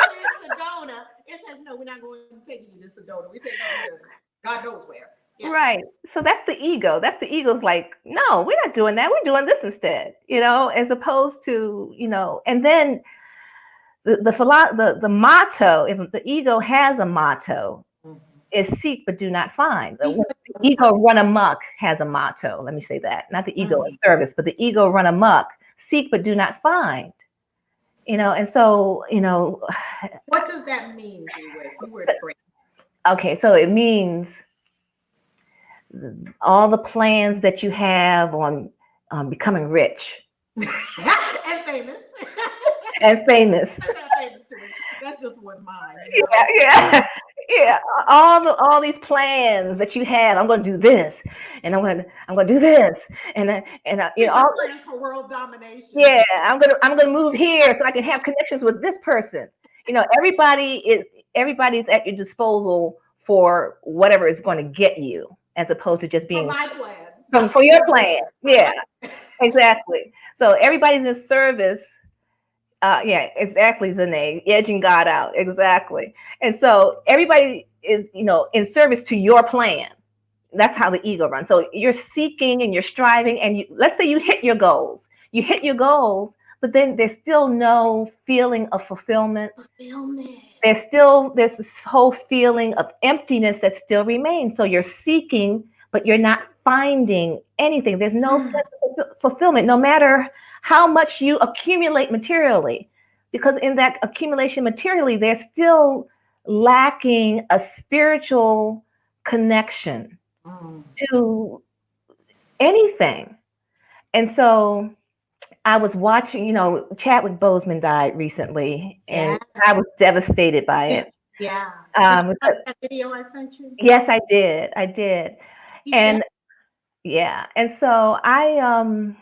it in Sedona. It says, no, we're not going to take you to Sedona. We're taking you to God knows where. Yeah. Right. So that's the ego. That's the ego's like, no, we're not doing that. We're doing this instead, as opposed to, and then the motto, if the ego has a motto, is seek but do not find. The ego run amok has a motto. Let me say that. Not the ego in service, but the ego run amok, seek but do not find. And so, What does that mean, Jewa, if you were to break? Okay, so it means all the plans that you have on becoming rich And famous. and famous. That's not famous to me. That's just what's mine. You know? Yeah. All these plans that you have. I'm going to do this, and I'm going to do this, and all plans for world domination. Yeah, I'm gonna move here so I can have connections with this person. Everybody's at your disposal for whatever is going to get you, as opposed to just being for my plan. for your plan. Yeah, exactly. So everybody's in service. Yeah, exactly, Zane. Edging God out. Exactly. And so everybody is, in service to your plan. That's how the ego runs. So you're seeking and you're striving, and let's say you hit your goals. But then there's still no feeling of fulfillment. There's this whole feeling of emptiness that still remains. So you're seeking, but you're not finding anything. There's no sense of fulfillment, no matter how much you accumulate materially, because in that accumulation materially, there's still lacking a spiritual connection to anything. And so I was watching, Chadwick Boseman died recently, and I was devastated by it. Yeah. Did you watch that video I sent you? Yes, I did. And so I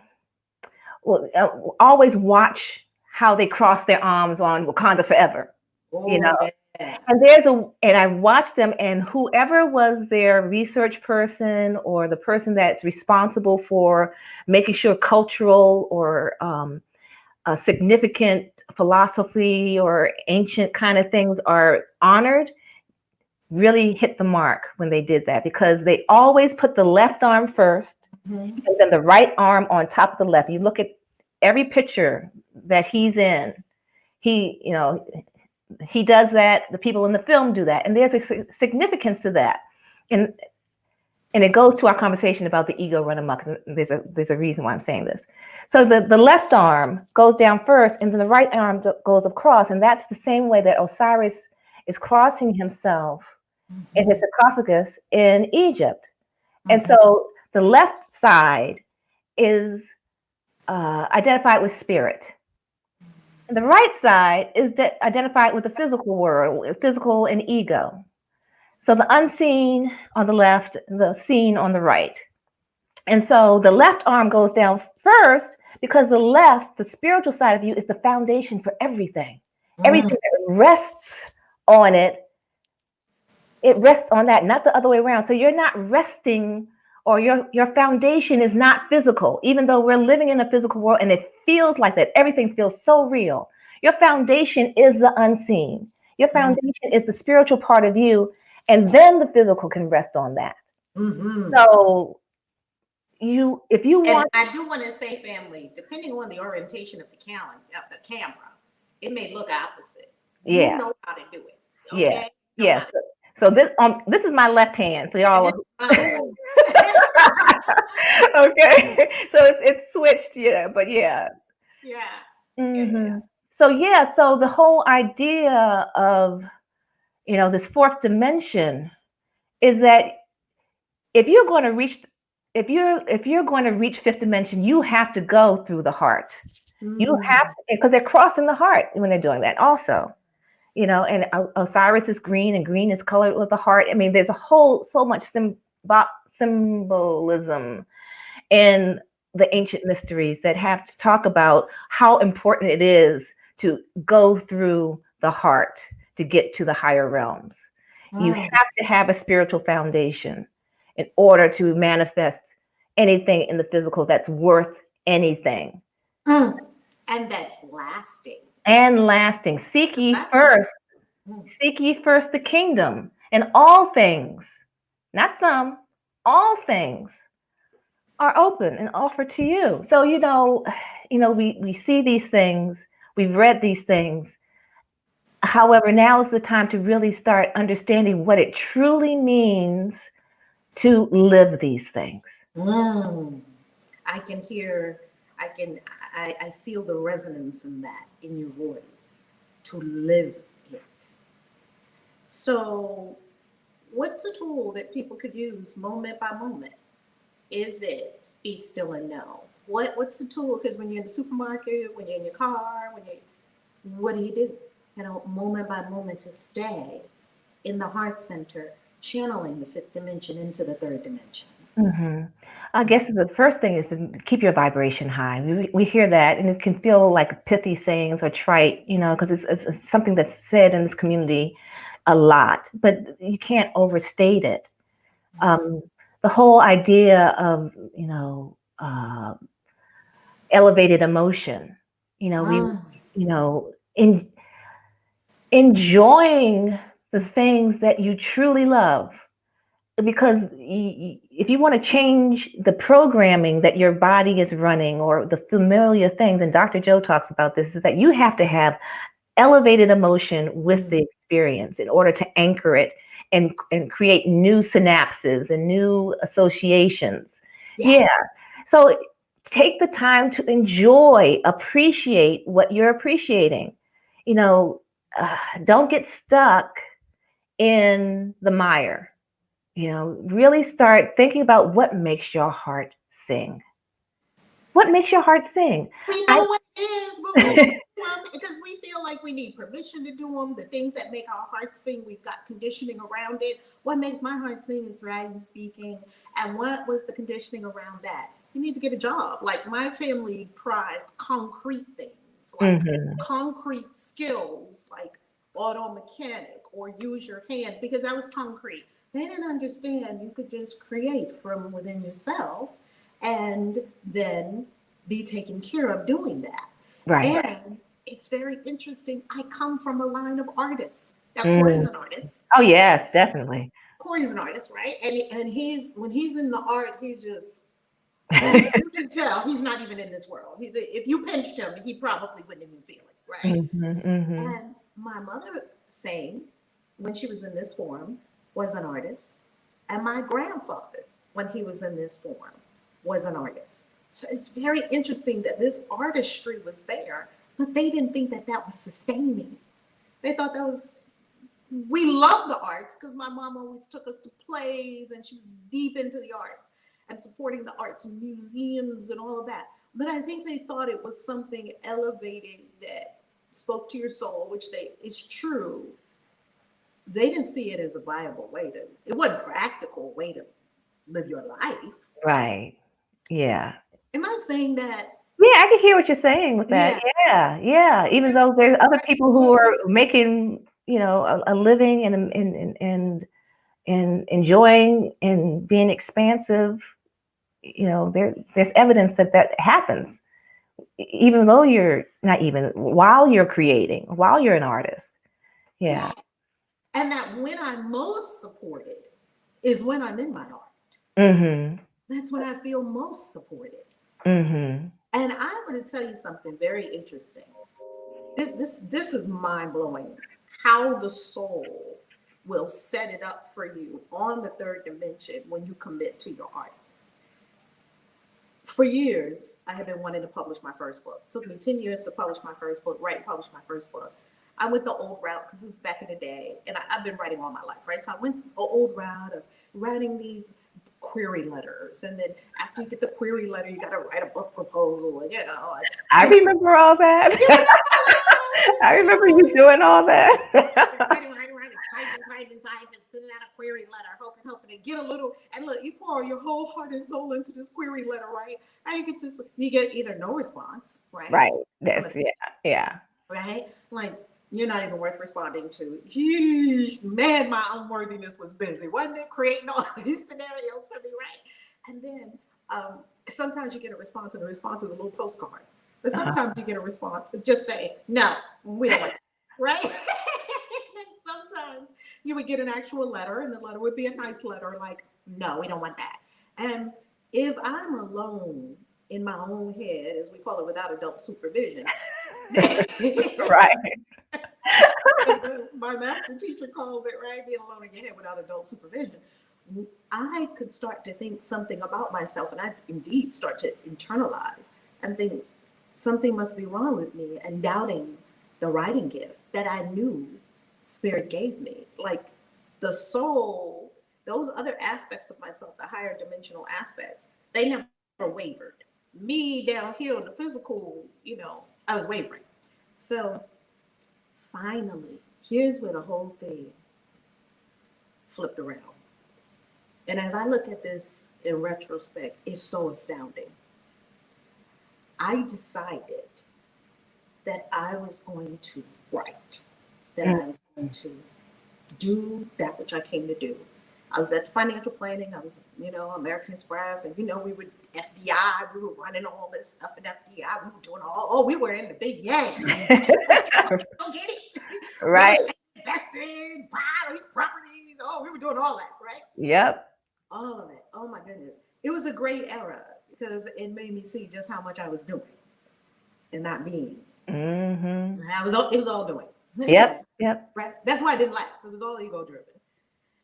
always watch how they cross their arms on Wakanda Forever. And I watched them, and whoever was their research person or the person that's responsible for making sure cultural or significant philosophy or ancient kind of things are honored, really hit the mark when they did that, because they always put the left arm first and then the right arm on top of the left. You look at every picture that he's in, he does that. The people in the film do that. And there's a significance to that. And it goes to our conversation about the ego run amok. There's a reason why I'm saying this. So the left arm goes down first, and then the right arm goes across. And that's the same way that Osiris is crossing himself in his sarcophagus in Egypt. And so the left side is identified with spirit. And the right side is identified with the physical world, physical and ego. So the unseen on the left, the seen on the right. And so the left arm goes down first because the spiritual side of you, is the foundation for everything. Everything that rests on it rests on that, not the other way around. So you're not resting, or your foundation is not physical, even though we're living in a physical world and it feels like that. Everything feels so real. Your foundation is the unseen. Your foundation is the spiritual part of you, and then the physical can rest on that. So if you want, and I do want to say, family, depending on the orientation of the camera, it may look opposite. You know how to do it. Okay? Yeah. So this is my left hand for y'all. Okay. So it's switched, but yeah. So the whole idea of this fourth dimension is that if you're going to reach fifth dimension, you have to go through the heart. You have to, because they're crossing the heart when they're doing that also. And Osiris is green, and green is colored with the heart. I mean, there's so much symbolism in the ancient mysteries that have to talk about how important it is to go through the heart to get to the higher realms. You have to have a spiritual foundation in order to manifest anything in the physical that's worth anything. And that's lasting. Seek ye first the kingdom, and all things, not some, all things are open and offered to you. So, we see these things, we've read these things. However, now is the time to really start understanding what it truly means to live these things. Mm. I can hear, I feel the resonance in that in your voice, to live it. So, what's a tool that people could use moment by moment? Is it be still and know? What's the tool? Because when you're in the supermarket, when you're in your car, what do? Moment by moment to stay in the heart center, channeling the fifth dimension into the third dimension. Mm-hmm. I guess the first thing is to keep your vibration high. We hear that, and it can feel like pithy sayings or trite, because it's something that's said in this community a lot, but you can't overstate it. The whole idea of, elevated emotion, we, Mm. in enjoying the things that you truly love, because if you want to change the programming that your body is running or the familiar things, and Dr. Joe talks about this, is that you have to have elevated emotion with the experience in order to anchor it and create new synapses and new associations. Yes. Yeah. So take the time to enjoy, appreciate what you're appreciating. Don't get stuck in the mire. Really start thinking about what makes your heart sing. What makes your heart sing? We know what it is, but we don't do them because we feel like we need permission to do them. The things that make our heart sing, we've got conditioning around it. What makes my heart sing is writing, speaking. And what was the conditioning around that? You need to get a job. Like my family prized concrete things, like concrete skills, like auto mechanic or use your hands, because that was concrete. They didn't understand you could just create from within yourself and then be taken care of doing that. Right. And it's very interesting. I come from a line of artists. Now, Corey's an artist. Oh, yes, definitely. Corey's an artist, right? And he's when he's in the art, he's just you can tell he's not even in this world. If you pinched him, he probably wouldn't even feel it, right? And my mother sang when she was in this form was an artist, and my grandfather, when he was in this form, was an artist. So it's very interesting that this artistry was there, but they didn't think that that was sustaining. They thought that was, we love the arts because my mom always took us to plays and she was deep into the arts and supporting the arts and museums and all of that. But I think they thought it was something elevating that spoke to your soul, which is true. They didn't see it as a viable way it wasn't a practical way to live your life. Right. Yeah. Am I saying that? Yeah, I can hear what you're saying with that. Yeah, yeah. Even though there's other people who are making, a living and enjoying and being expansive, there's evidence that happens. Even though while you're creating, while you're an artist. Yeah. And that when I'm most supported is when I'm in my art. That's when I feel most supported. And I'm going to tell you something very interesting. This is mind blowing. How the soul will set it up for you on the third dimension when you commit to your art. For years, I have been wanting to publish my first book. It took me 10 years to publish my first book, publish my first book. I went the old route because this is back in the day, and I've been writing all my life, right? So I went the old route of writing these query letters, and then after you get the query letter, you got to write a book proposal. And, I remember all that. I remember you doing all that. Writing, typing, sending out a query letter, hoping to get a little. And look, you pour your whole heart and soul into this query letter, right? And you get either no response, right? Right. Yeah. Right? Like, you're not even worth responding to. Yeesh, man, my unworthiness was busy, wasn't it? Creating all these scenarios for me, right? And then sometimes you get a response, and the response is a little postcard. But sometimes you get a response, just say, no, we don't want that, right? And then sometimes sometimes you would get an actual letter, and the letter would be a nice letter, like, no, we don't want that. And if I'm alone in my own head, as we call it, without adult supervision, Right. my master teacher calls it, right? Being alone in your head without adult supervision. I could start to think something about myself, and I indeed start to internalize and think something must be wrong with me, and doubting the writing gift that I knew Spirit gave me. Like the soul, those other aspects of myself, the higher dimensional aspects, they never wavered. Me down here in the physical, I was wavering. So finally, here's where the whole thing flipped around. And as I look at this in retrospect, it's so astounding. I decided that I was going to write, that I was going to do that which I came to do. I was at financial planning. I was, American Express, and we were FDI. We were running all this stuff in FDI. We were doing we were in the big Don't get it. Right. Investing, buy these properties. We were doing all that, right? Yep. All of it. Oh my goodness. It was a great era because it made me see just how much I was doing and not being. Mm-hmm. It was all doing. Yep. Yep. Right. That's why I didn't last. It was all ego driven.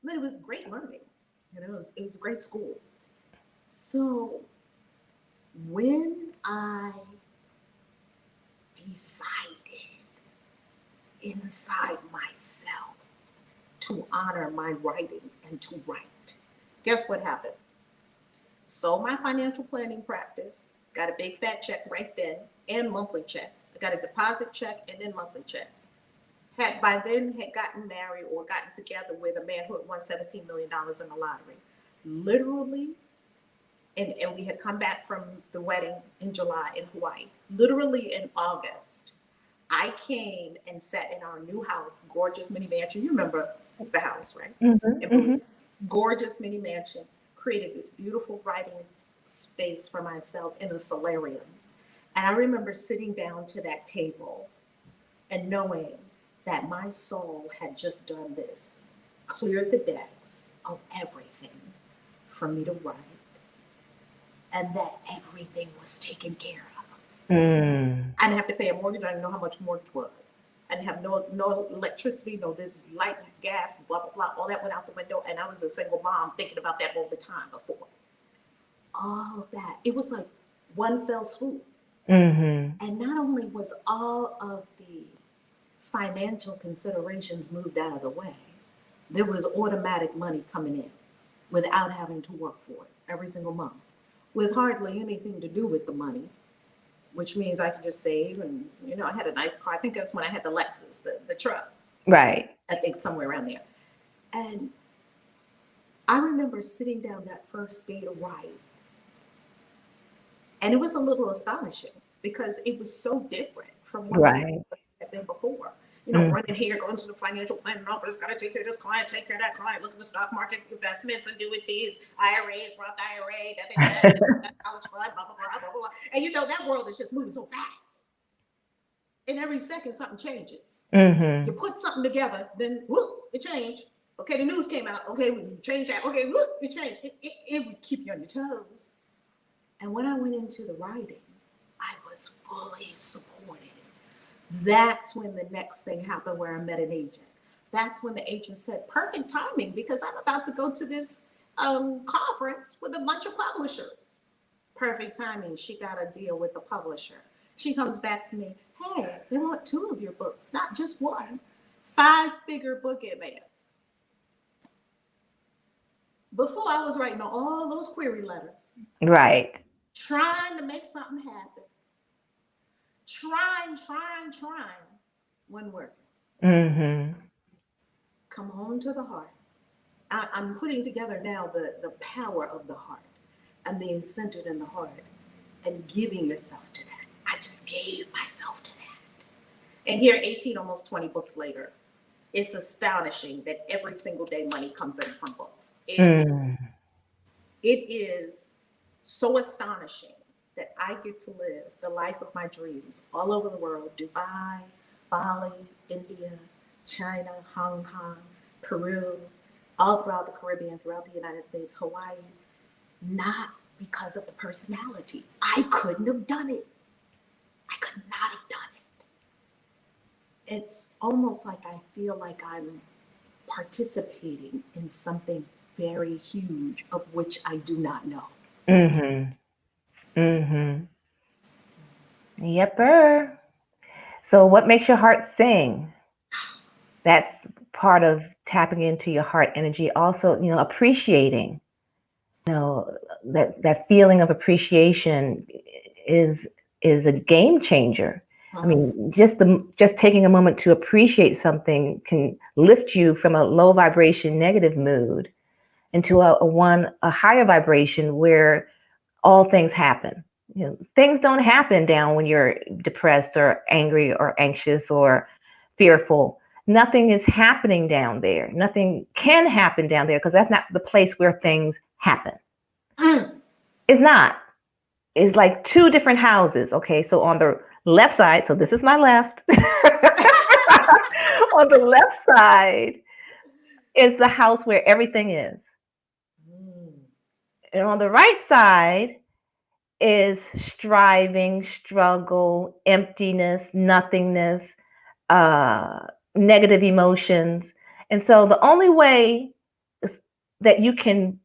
But it was great learning. It was a great school. So when I decided inside myself to honor my writing and to write, guess what happened? Sold my financial planning practice, got a big fat check right then, and monthly checks. I got a deposit check and then monthly checks. Had gotten married or gotten together with a man who had won $17 million in the lottery. Literally, and we had come back from the wedding in July in Hawaii. Literally in August, I came and sat in our new house, gorgeous mini mansion. You remember the house, right? Mm-hmm. Gorgeous mini mansion. Created this beautiful writing space for myself in a solarium. And I remember sitting down to that table and knowing that my soul had just done this, cleared the decks of everything for me to write, and that everything was taken care of. I didn't have to pay a mortgage. I didn't know how much mortgage was. I didn't have no electricity, no lights, gas, blah, blah, blah. All that went out the window. And I was a single mom thinking about that all the time before. All of that. It was like one fell swoop. Mm-hmm. And not only was all of the financial considerations moved out of the way, there was automatic money coming in without having to work for it every single month, with hardly anything to do with the money, which means I could just save. And, I had a nice car. I think that's when I had the Lexus, the truck. Right. I think somewhere around there. And I remember sitting down that first day to write. And it was a little astonishing because it was so different from what Right. it had been before. Running here, going to the financial planning office, got to take care of this client, take care of that client, look at the stock market, investments, annuities, IRAs, Roth IRA, college fund, blah, blah, blah, blah, blah. And that world is just moving so fast. And every second something changes. Mm-hmm. You put something together, then whoop, it changed. Okay, the news came out. Okay, we changed that. Okay, whoop, it changed. It would keep you on your toes. And when I went into the writing, I was fully supported. That's when the next thing happened where I met an agent. That's when the agent said, perfect timing, because I'm about to go to this conference with a bunch of publishers. Perfect timing. She got a deal with the publisher. She comes back to me, hey, they want 2 of your books, not just 1. 5-figure book advance. Before I was writing all those query letters. Right. Trying to make something happen. Trying. Wasn't working. Mm-hmm. Come home to the heart. I'm putting together now the power of the heart. I'm being centered in the heart and giving yourself to that. I just gave myself to that. And here, 18, almost 20 books later, it's astonishing that every single day money comes in from books. It is so astonishing that I get to live the life of my dreams all over the world. Dubai, Bali, India, China, Hong Kong, Peru, all throughout the Caribbean, throughout the United States, Hawaii, not because of the personality. I couldn't have done it. I could not have done it. It's almost like I feel like I'm participating in something very huge of which I do not know. Mm-hmm. Mm-hmm. Yepper. So what makes your heart sing? That's part of tapping into your heart energy. Also, appreciating, that feeling of appreciation is is a game changer. I Uh-huh. mean, just taking a moment to appreciate something can lift you from a low vibration negative mood into a higher vibration where all things happen. Things don't happen down when you're depressed or angry or anxious or fearful. Nothing is happening down there. Nothing can happen down there because that's not the place where things happen. Mm. It's not. It's like two different houses. Okay, so on the left side, so this is my left. On the left side is the house where everything is. Mm. And on the right side is striving, struggle, emptiness, nothingness, uh, negative emotions. And so the only way that you can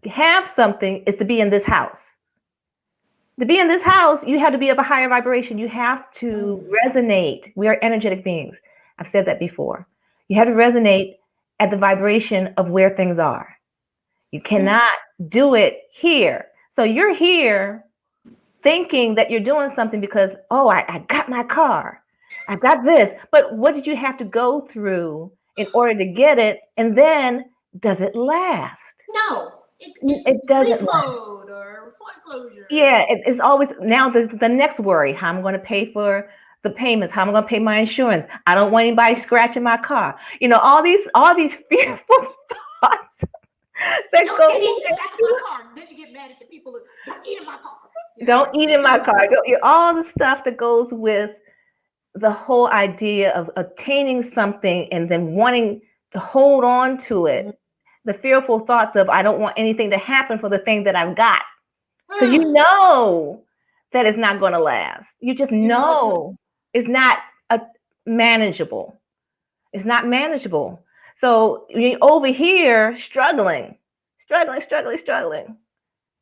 have something is to be in this house. To be in this house, you have to be of a higher vibration. You have to Mm. resonate. We are energetic beings. I've said that before. You have to resonate at the vibration of where things are. You Mm. cannot do it here. So you're here thinking that you're doing something because, oh, I got my car. I got this. But what did you have to go through in order to get it? And then does it last? No, it's It doesn't last. reload or foreclosure. Yeah, it's always now there's the next worry. How am I going to pay for the payments? How am I going to pay my insurance? I don't want anybody scratching my car. All these fearful thoughts that Don't go get in the back of my into car. Then you get mad at the people who don't eat in my car. don't eat in my Tons car. of All the stuff that goes with the whole idea of attaining something and then wanting to hold on to mm, it. The fearful thoughts of I don't want anything to happen for the thing that I've got. Because you mm. know that it's not going to last. You just You know it's know it's not a, manageable. It's not manageable. So you're over here struggling, struggling, struggling, struggling.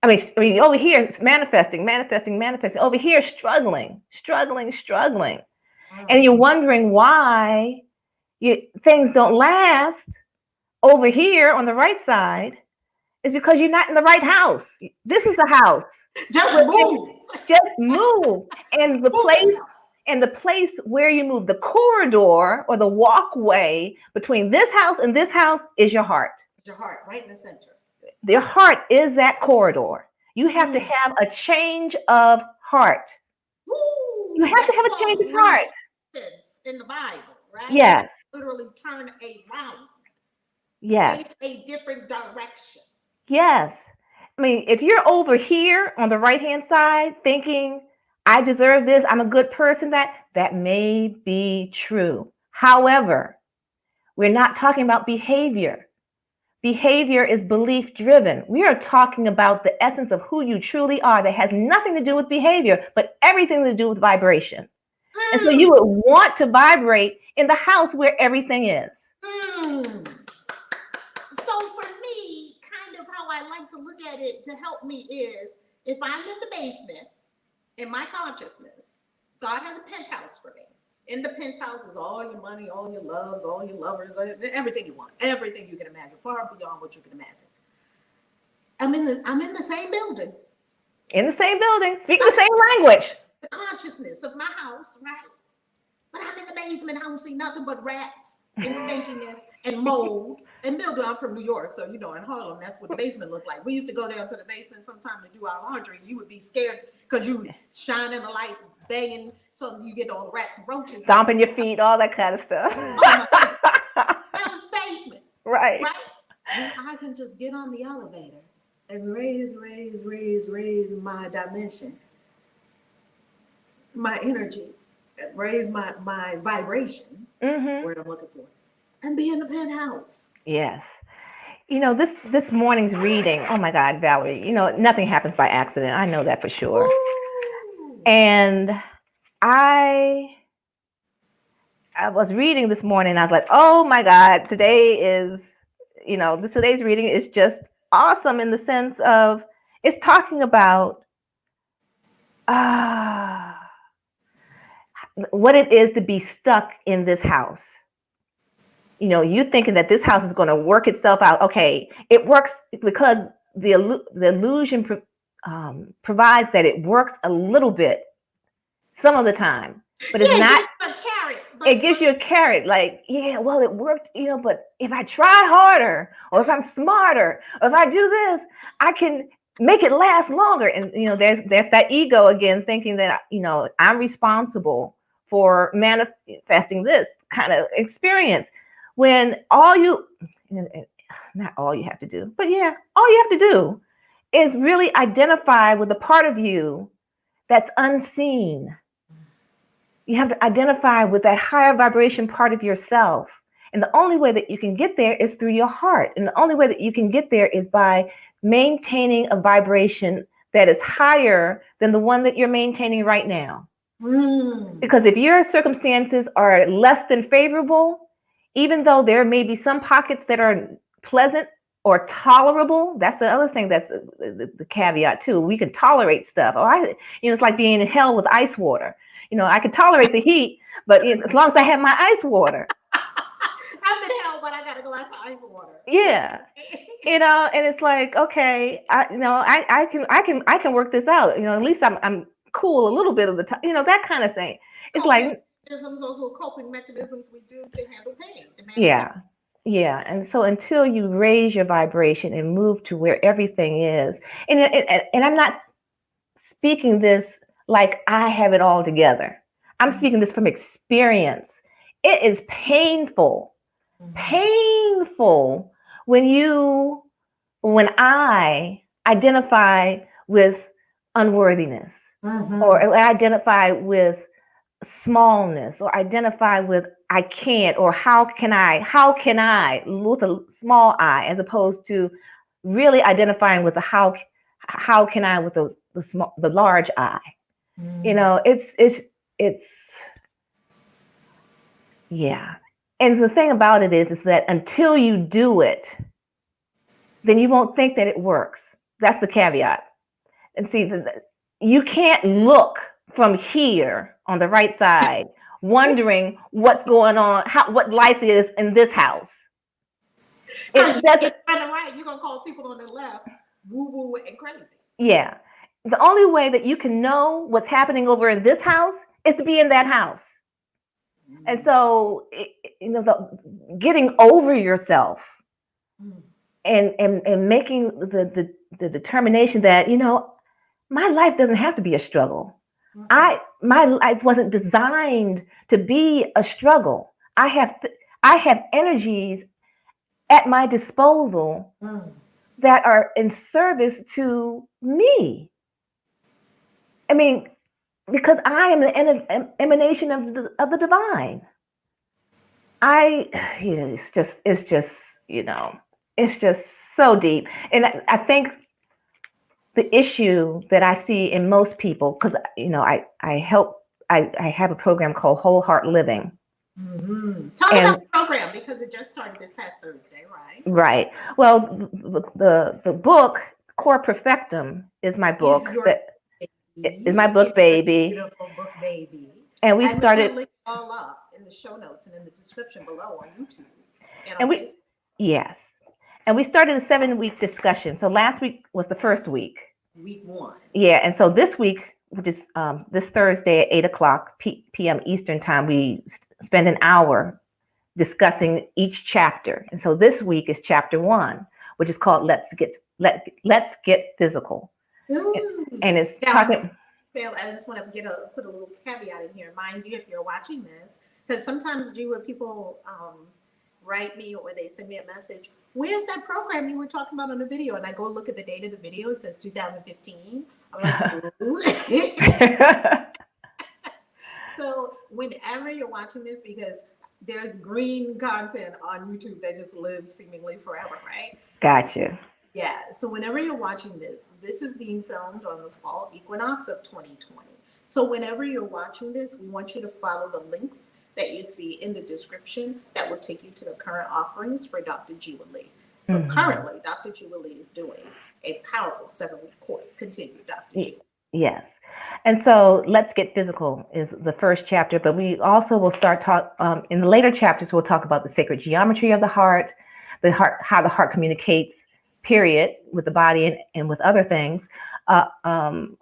I mean, over here it's manifesting, manifesting, manifesting. Over here, struggling, struggling, struggling, and mm. you're wondering why things don't last. Over here on the right side is because you're not in the right house. This is the house Just where things move. just move, and the Move place yourself. and the place where you move, the corridor or the walkway between this house and this house is your heart. Your heart right in the center. Your heart is that corridor. You have to Mm. have a change of heart. You Woo! have to That's have a change called of heart. repentance in the Bible, right? You have Yes, to literally turn around, yes, face a different direction. yes. I mean, if you're over here on the right hand side thinking, I deserve this, I'm a good person, that may be true. However, we're not talking about behavior. Behavior is belief driven. We are talking about the essence of who you truly are that has nothing to do with behavior, but everything to do with vibration. And so you Mm. would want to vibrate in the house where everything is. Mm. So for me, kind of how I like to look at it to help me is if I'm in the basement in my consciousness, God has a penthouse for me. In the penthouse is all your money, all your loves, all your lovers, everything you want, everything you can imagine, far beyond what you can imagine. I'm in the same building. In the same building, speaking the same language. The consciousness of my house, right? But I'm in the basement. I don't see nothing but rats and stinkiness and mold and mildew. I'm from New York, so in Harlem, that's what the basement looked like. We used to go down to the basement sometime to do our laundry. You would be scared because you shining the light, banging, so you get all the rats and roaches. Stomping your feet, all that kind of stuff. Oh my goodness, that was the basement, Right. right? When I can just get on the elevator and raise my dimension, my energy, raise my vibration, Mm-hmm. word I'm looking for. and be in the penthouse. Yes. This morning's reading, oh my God, Valerie, nothing happens by accident. I know that for sure. Ooh. And I was reading this morning and I was like, oh my God, today's reading is just awesome in the sense of it's talking about what it is to be stuck in this house. You thinking that this house is going to work itself out. Okay, it works because the illusion provides that it works a little bit some of the time, but it's not. It gives you a carrot, like, yeah, well, it worked, but if I try harder, or if I'm smarter, or if I do this, I can make it last longer. And there's that ego again, thinking that I'm responsible for manifesting this kind of experience. When not all you have to do, but yeah, all you have to do is really identify with the part of you that's unseen. You have to identify with that higher vibration part of yourself. And the only way that you can get there is through your heart. And the only way that you can get there is by maintaining a vibration that is higher than the one that you're maintaining right now. Because if your circumstances are less than favorable, even though there may be some pockets that are pleasant or tolerable, that's the other thing, that's the caveat too. We can tolerate stuff. It's like being in hell with ice water. I can tolerate the heat, but as long as I have my ice water. I'm in hell, but I got a glass of ice water. Yeah. And it's like, okay, I can work this out. At least I'm cool a little bit of the time, that kind of thing. It's like those little coping mechanisms we do to handle pain. Yeah. And so until you raise your vibration and move to where everything is, and I'm not speaking this like I have it all together. I'm speaking this from experience. It is painful when I identify with unworthiness, or identify with smallness, or identify with I can't, or how can I with a small I, as opposed to really identifying with the how can I with the large I. It's yeah. And the thing about it is that until you do it, then you won't think that it works. That's the caveat. And see, you can't look from here on the right side, wondering what's going on, what life is in this house. It doesn't. On the right, you're gonna call people on the left woo-woo and crazy. Yeah. The only way that you can know what's happening over in this house is to be in that house. And so, getting over yourself and making the determination that, my life doesn't have to be a struggle. My life wasn't designed to be a struggle. I have energies at my disposal that are in service to me. I mean, because I am the emanation of the divine. It's just so deep. And I think the issue that I see in most people, because I have a program called Whole Heart Living. Talk about the program, because it just started this past Thursday, right? Right. Well, the book Core Perfectum is my book. Is my book, baby. Beautiful book, baby. And we started. We'll link it all up in the show notes and in the description below on YouTube. Yes. And we started a 7-week discussion. So last week was the first week. Week 1. Yeah. And so this week, which is this Thursday at 8:00 p.m. Eastern time, we spend an hour discussing each chapter. And so this week is chapter 1, which is called Let's Get Physical. And it's talking. Phil, I just want to put a little caveat in here. Mind you, if you're watching this, because sometimes when people write me or they send me a message, where's that program you were talking about on the video? And I go look at the date of the video. It says 2015. I'm like, ooh. So whenever you're watching this, because there's green content on YouTube that just lives seemingly forever, right? Gotcha. Yeah. So whenever you're watching this, this is being filmed on the fall equinox of 2020. So whenever you're watching this, we want you to follow the links that you see in the description that will take you to the current offerings for Dr. Jewa Lee. So currently, Dr. Jewa Lee is doing a powerful 7-week course. Continue, Dr. Jewa. Yes. And so let's get physical is the first chapter, but we also will start in the later chapters, we'll talk about the sacred geometry of the heart, how the heart communicates, period, with the body and with other things.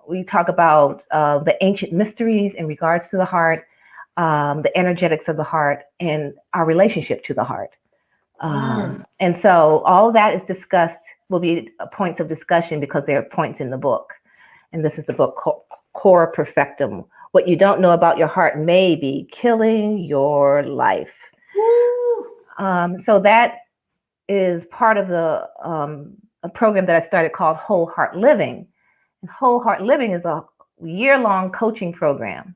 We talk about the ancient mysteries in regards to the heart, the energetics of the heart, and our relationship to the heart. And so all of that is discussed, will be points of discussion because there are points in the book. And this is the book, Core Perfectum. What you don't know about your heart may be killing your life. So that is part of a program that I started called Whole Heart Living. And Whole Heart Living is a year-long coaching program.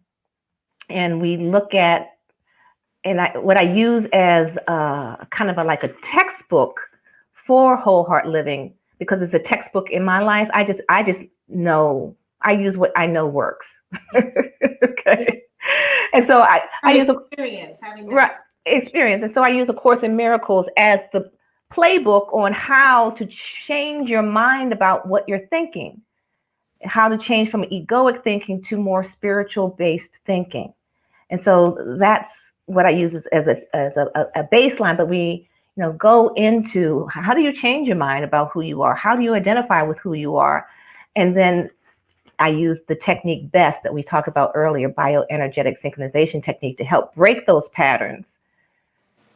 And we look at, what I use as kind of like a textbook for Whole Heart Living, because it's a textbook in my life. I just know, I use what I know works. Okay. And so I use experience. And so I use A Course in Miracles as the playbook on how to change your mind about what you're thinking, how to change from egoic thinking to more spiritual based thinking. And so that's what I use as a baseline, but we go into how do you change your mind about who you are? How do you identify with who you are? And then I use the technique BEST that we talked about earlier, bioenergetic synchronization technique, to help break those patterns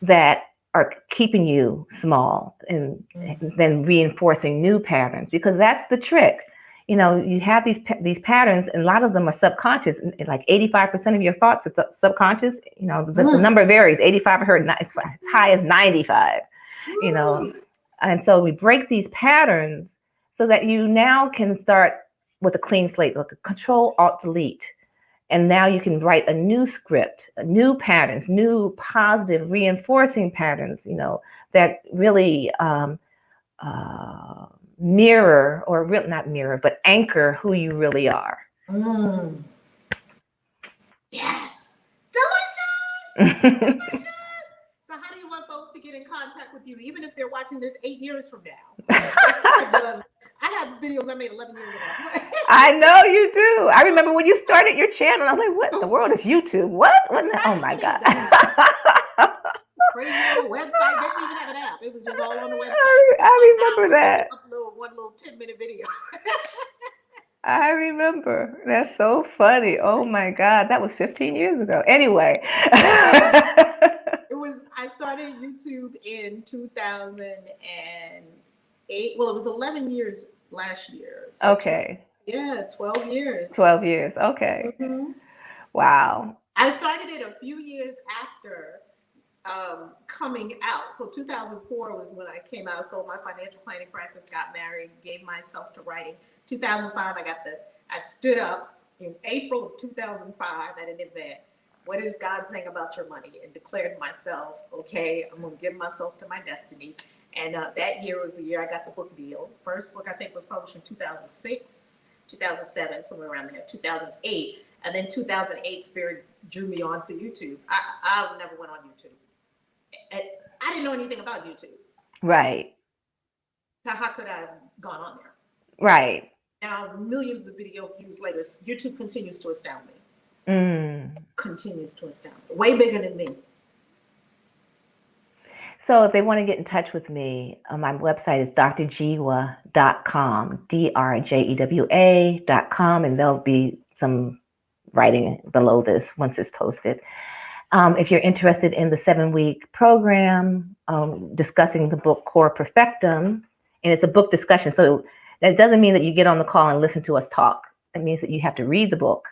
that are keeping you small, and then reinforcing new patterns, because that's the trick. You have these patterns, and a lot of them are subconscious. Like 85% of your thoughts are subconscious. The number varies. 85, I heard as high as 95. And so we break these patterns so that you now can start with a clean slate, like a Control Alt Delete, and now you can write a new script, new patterns, new positive reinforcing patterns. That really mirror, or not mirror, but anchor who you really are. Yes. Delicious. So how do you want folks to get in contact with you, even if they're watching this 8 years from now? I got videos I made 11 years ago. I know you do. I remember when you started your channel, I was like, what in the world is YouTube? What? Oh my God. Crazy little website. They didn't even have an app. It was just all on the website. I remember that. One little 10-minute video. I remember. That's so funny. Oh my God. That was 15 years ago. Anyway. I started YouTube in 2008. Well, it was 11 years last year. So okay. 12 years. 12 years. Okay. Wow. I started it a few years after coming out. So 2004 was when I came out. So my financial planning practice, got married, gave myself to writing. 2005, I stood up in April of 2005 at an event. What is God saying about your money? And declared myself, okay, I'm going to give myself to my destiny. And that year was the year I got the book deal. First book, I think, was published in 2006, 2007, somewhere around there, 2008. And then 2008, Spirit drew me onto YouTube. I never went on YouTube. I didn't know anything about YouTube. Right. So how could I have gone on there? Right. Now, millions of video views later, YouTube continues to astound me. Continues to astound me. Way bigger than me. So if they want to get in touch with me, my website is drjewa.com, drjewa.com, and there'll be some writing below this once it's posted. If you're interested in the 7-week program, discussing the book Core Perfectum, and it's a book discussion. So that doesn't mean that you get on the call and listen to us talk. It means that you have to read the book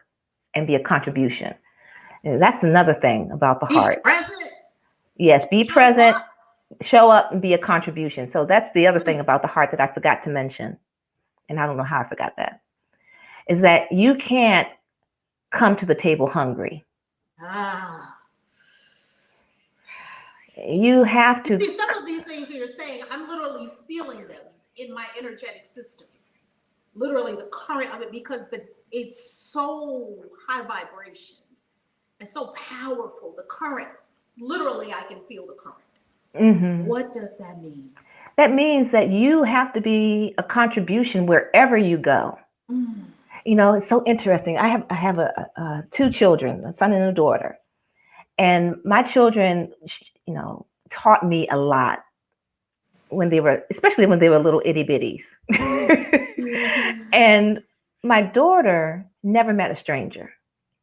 and be a contribution. And that's another thing about the heart. Be present. Yes, be present, show up, and be a contribution. So that's the other thing about the heart that I forgot to mention. And I don't know how I forgot that. Is that you can't come to the table hungry. You have to. See, some of these things you're saying, I'm literally feeling them in my energetic system. Literally the current of it, because it's so high vibration and so powerful. The current, literally, I can feel the current. Mhm. What does that mean? That means that you have to be a contribution wherever you go. Mm. It's so interesting. I have two children, a son and a daughter, and my children, taught me a lot especially when they were little itty bitties. Mm-hmm. And my daughter never met a stranger,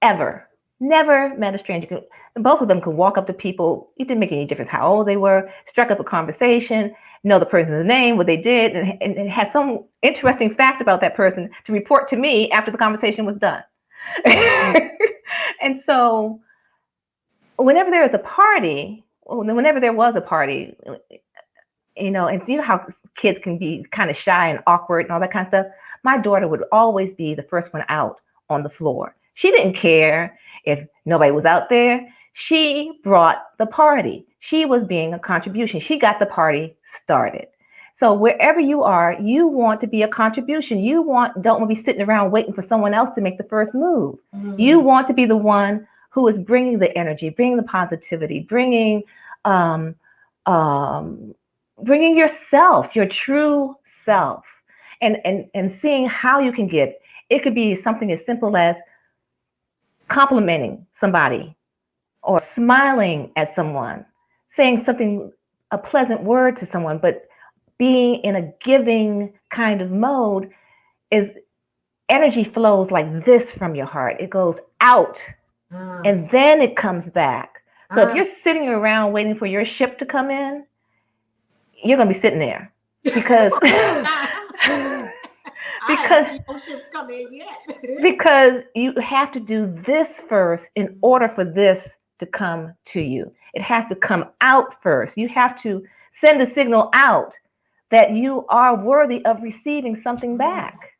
ever. Never met a stranger. Both of them could walk up to people. It didn't make any difference how old they were, struck up a conversation, know the person's name, what they did, and had some interesting fact about that person to report to me after the conversation was done. And so whenever there was a party, and so you know how kids can be kind of shy and awkward and all that kind of stuff. My daughter would always be the first one out on the floor. She didn't care if nobody was out there. She brought the party. She was being a contribution. She got the party started. So wherever you are, you want to be a contribution. Don't want to be sitting around waiting for someone else to make the first move. You want to be the one who is bringing the energy, bringing the positivity, um, um, bringing yourself, your true self, and seeing how you can give. It could be something as simple as complimenting somebody or smiling at someone, saying a pleasant word to someone, but being in a giving kind of mode is energy flows like this from your heart. It goes out and then it comes back. So if you're sitting around waiting for your ship to come in, you're going to be sitting there because I haven't seen no ships come in yet. because you have to do this first in order for this to come to you. It has to come out first. You have to send a signal out that you are worthy of receiving something back.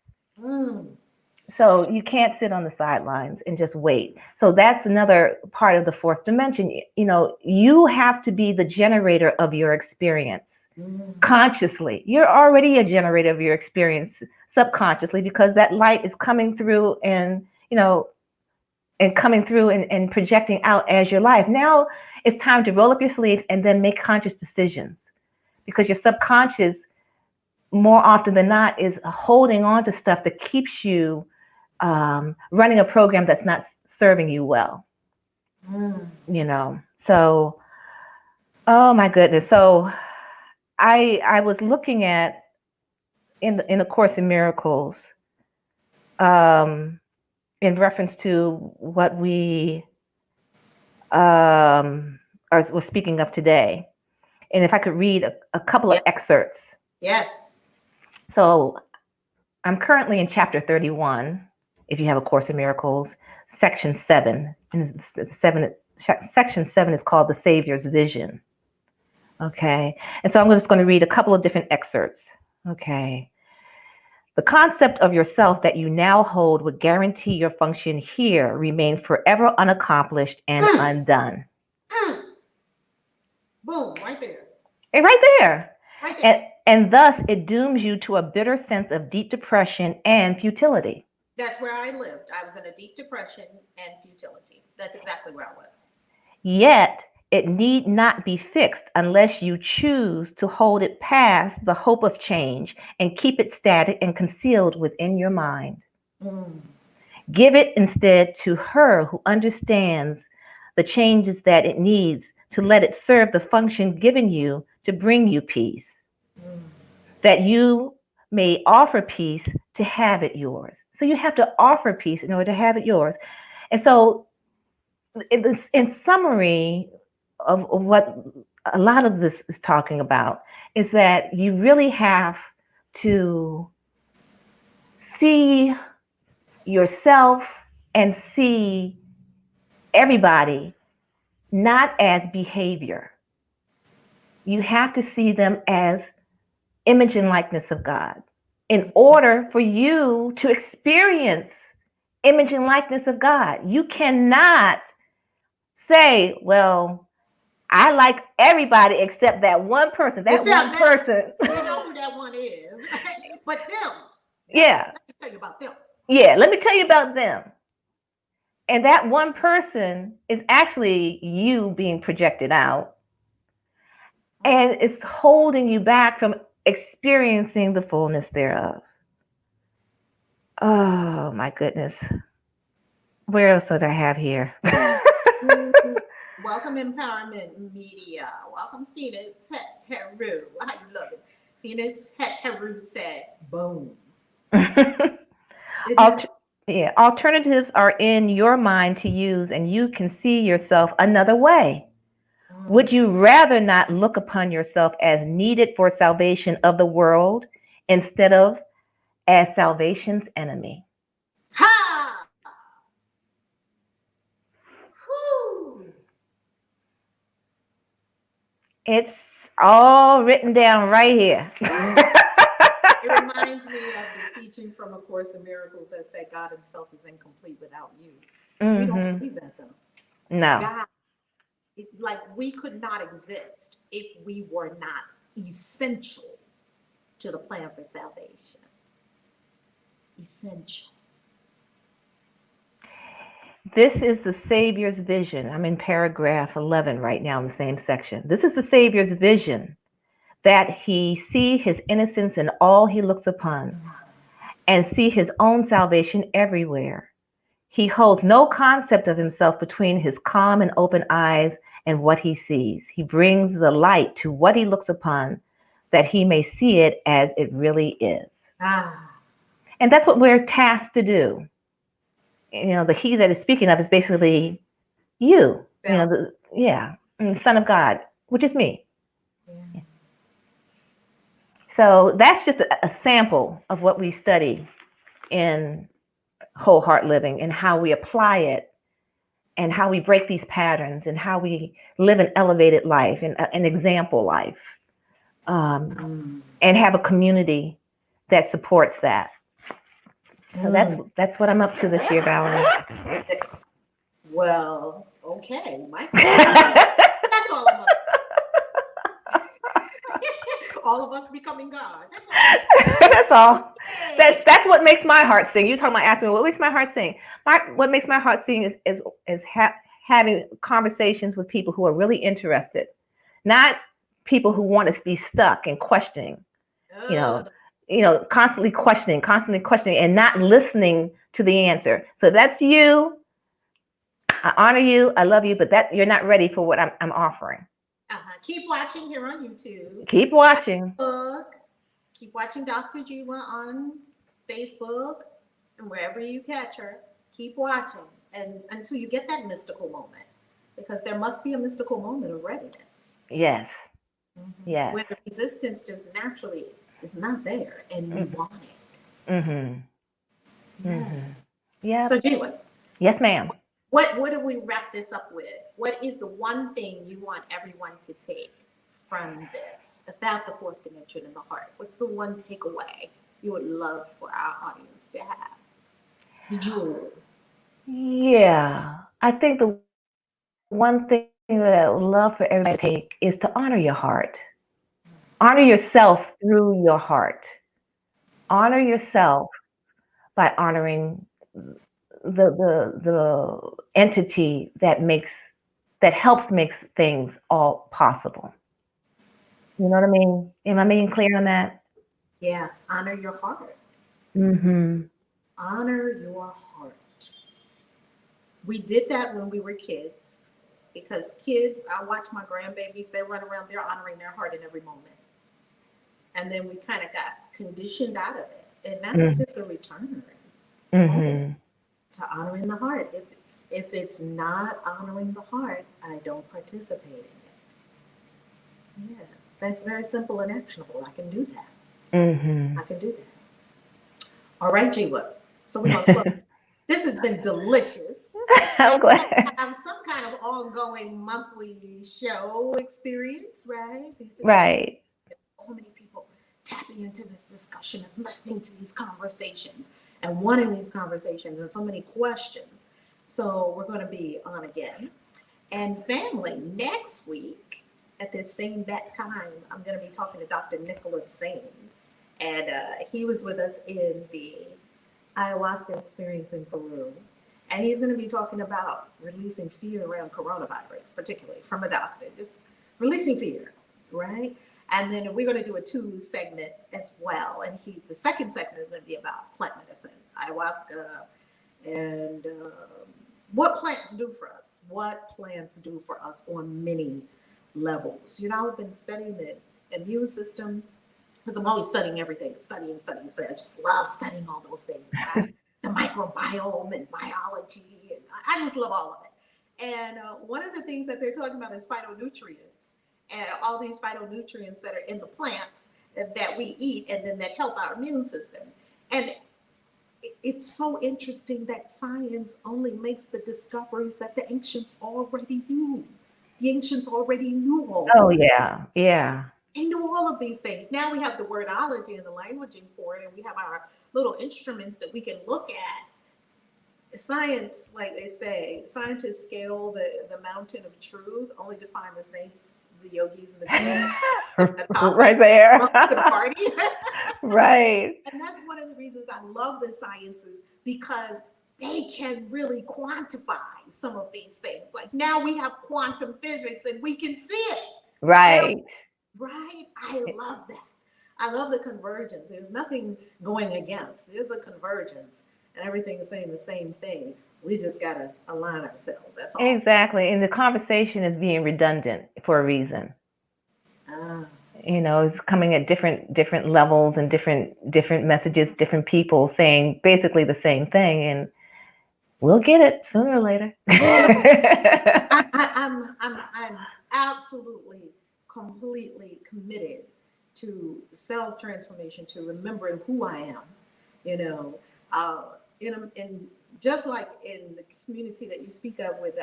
So you can't sit on the sidelines and just wait. So that's another part of the fourth dimension. You have to be the generator of your experience consciously. You're already a generator of your experience subconsciously, because that light is coming through and projecting out as your life. Now it's time to roll up your sleeves and then make conscious decisions, because your subconscious, more often than not, is holding on to stuff that keeps you running a program that's not serving you well. So, oh my goodness. So I was looking at in A Course in Miracles, in reference to what we was speaking of today. And if I could read a couple of excerpts. Yes. So I'm currently in chapter 31, if you have A Course in Miracles, section 7. And section 7 is called The Savior's Vision. Okay. And so I'm just going to read a couple of different excerpts. Okay. The concept of yourself that you now hold would guarantee your function here remain forever unaccomplished and undone. Boom, right there. And right there. Right there. And thus it dooms you to a bitter sense of deep depression and futility. That's where I lived. I was in a deep depression and futility. That's exactly where I was. Yet it need not be fixed unless you choose to hold it past the hope of change and keep it static and concealed within your mind. Give it instead to her who understands the changes that it needs to let it serve the function given you to bring you peace. That you may offer peace to have it yours. So you have to offer peace in order to have it yours. And so in summary of what a lot of this is talking about is that you really have to see yourself and see everybody not as behavior. You have to see them as image and likeness of God in order for you to experience image and likeness of God. You cannot say, well, I like everybody except that one person. That Except one that person. we know who that one is, right? But them. Yeah. Let me tell you about them. Yeah. Let me tell you about them. And that one person is actually you being projected out, and it's holding you back from experiencing the fullness thereof. Oh my goodness. Where else would I have here? Welcome Empowerment Media. Welcome Phoenix Heru. How you looking? Phoenix Heru said, boom. Alter- yeah, alternatives are in your mind to use, and you can see yourself another way. Would you rather not look upon yourself as needed for salvation of the world instead of as salvation's enemy? Ha! Whew. It's all written down right here. It reminds me of the teaching from A Course in Miracles that said God himself is incomplete without you. We don't believe that though. No. God, like we could not exist if we were not essential to the plan for salvation. Essential. This is the Savior's vision. I'm in paragraph 11 right now in the same section. This is the Savior's vision, that he see his innocence in all he looks upon and see his own salvation everywhere. He holds no concept of himself between his calm and open eyes and what he sees. He brings the light to what he looks upon, that he may see it as it really is. And that's what we're tasked to do. You know, the he that is speaking of is basically you. You know, the Son of God, which is me. Yeah. So that's just a sample of what we study in whole heart living and how we apply it and how we break these patterns and how we live an elevated life and an example life, and have a community that supports that. So that's what I'm up to this year, Valerie. Well, okay, that's all I'm up to. All of us becoming God. That's all. That's all. That's what makes my heart sing. You talking about asking me what makes my heart sing? What makes my heart sing is having conversations with people who are really interested, not people who want to be stuck and questioning. Constantly questioning, and not listening to the answer. So that's you. I honor you. I love you, but that you're not ready for what I'm offering. Keep watching here on YouTube. Keep watching. Keep watching Dr. Jewa on Facebook and wherever you catch her. Keep watching and until you get that mystical moment, because there must be a mystical moment of readiness. Yes. Yes. Where the resistance just naturally is not there, and we want it. Yes. Yeah. So, Jewa. Yes, ma'am. What do we wrap this up with? What is the one thing you want everyone to take from this about the fourth dimension in the heart? What's the one takeaway you would love for our audience to have? The jewel. Yeah, I think the one thing that I would love for everybody to take is to honor your heart. Honor yourself through your heart. Honor yourself by honoring the entity that helps make things all possible. You know what I mean? Am I being clear on that? Yeah, honor your heart. Honor your heart. We did that when we were kids, because kids, I watch my grandbabies, they run around, they're honoring their heart in every moment. And then we kind of got conditioned out of it. And now it's just a return to honoring the heart. If it's not honoring the heart, I don't participate in it. Yeah, that's very simple and actionable. I can do that. I can do that. All right, Jewa. So we're going to close. This has been delicious. I'm glad. Have some kind of ongoing monthly show experience, right? Right. So many people tapping into this discussion and listening to these conversations and wanting these conversations and so many questions. So we're going to be on again. And family, next week at this same bat time, I'm going to be talking to Dr. Nicholas Singh. And he was with us in the ayahuasca experience in Peru. And he's going to be talking about releasing fear around coronavirus, particularly from a doctor, just releasing fear, right? And then we're going to do a 2 segments as well. And the second segment is going to be about plant medicine, ayahuasca, and what plants do for us, on many levels. You know, I've been studying the immune system because I'm always studying everything, studying. I just love studying all those things, right? The microbiome and biology, and I just love all of it. And one of the things that they're talking about is phytonutrients, and all these phytonutrients that are in the plants that we eat, and then that help our immune system. And it's so interesting that science only makes the discoveries that the ancients already knew. The ancients already knew all Oh, this. yeah. They knew all of these things. Now we have the wordology and the languaging for it, and we have our little instruments that we can look at. Science, like they say, scientists scale the mountain of truth only to find the saints, the yogis, and the top. Right there. Welcome to the party. Right. And that's one of the reasons I love the sciences, because they can really quantify some of these things. Like now we have quantum physics and we can see it. Right. Right? I love that. I love the convergence. There's nothing going against. There's a convergence, and everything is saying the same thing. We just got to align ourselves. That's all. Exactly. And the conversation is being redundant for a reason. You know, it's coming at different levels and different messages, different people saying basically the same thing, and we'll get it sooner or later. I'm absolutely, completely committed to self-transformation, to remembering who I am, you know, in just like in the community that you speak of with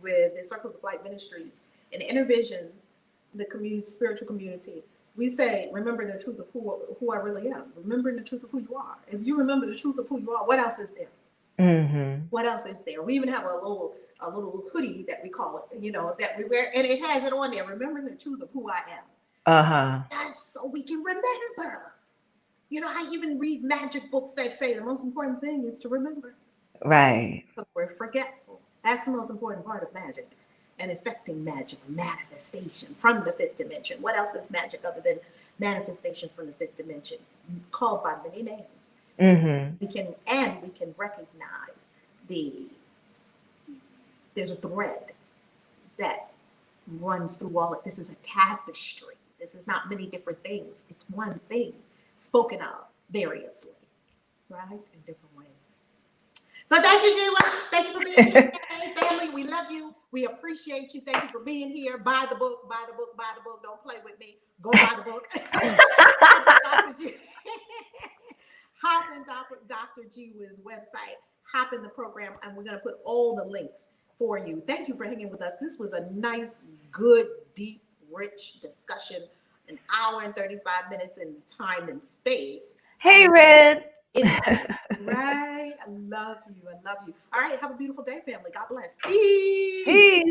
the Circles of Light Ministries and Intervisions, the community, spiritual community, we say, remembering the truth of who I really am, remembering the truth of who you are. If you remember the truth of who you are, what else is there? Mm-hmm. What else is there? We even have a little hoodie that we call it, you know, that we wear, and it has it on there. Remembering the truth of who I am. That's so we can remember. You know, I even read magic books that say the most important thing is to remember. Right. Because we're forgetful. That's the most important part of magic. And affecting magic, manifestation from the 5th dimension. What else is magic other than manifestation from the 5th dimension? Called by many names. Mm-hmm. We can recognize there's a thread that runs through all of this. Is a tapestry. This is not many different things. It's one thing spoken of variously, right? In different ways. So thank you, Jewa. Thank you for being here. Hey, family, we love you. We appreciate you. Thank you for being here. Buy the book, buy the book, buy the book. Don't play with me. Go buy the book. Hop in Dr. Jewa's website, hop in the program, and we're going to put all the links for you. Thank you for hanging with us. This was a nice, good, deep, rich discussion. An hour and 35 minutes in time and space. Hey, Red. Right? I love you. All right. Have a beautiful day, family. God bless. Peace. Peace.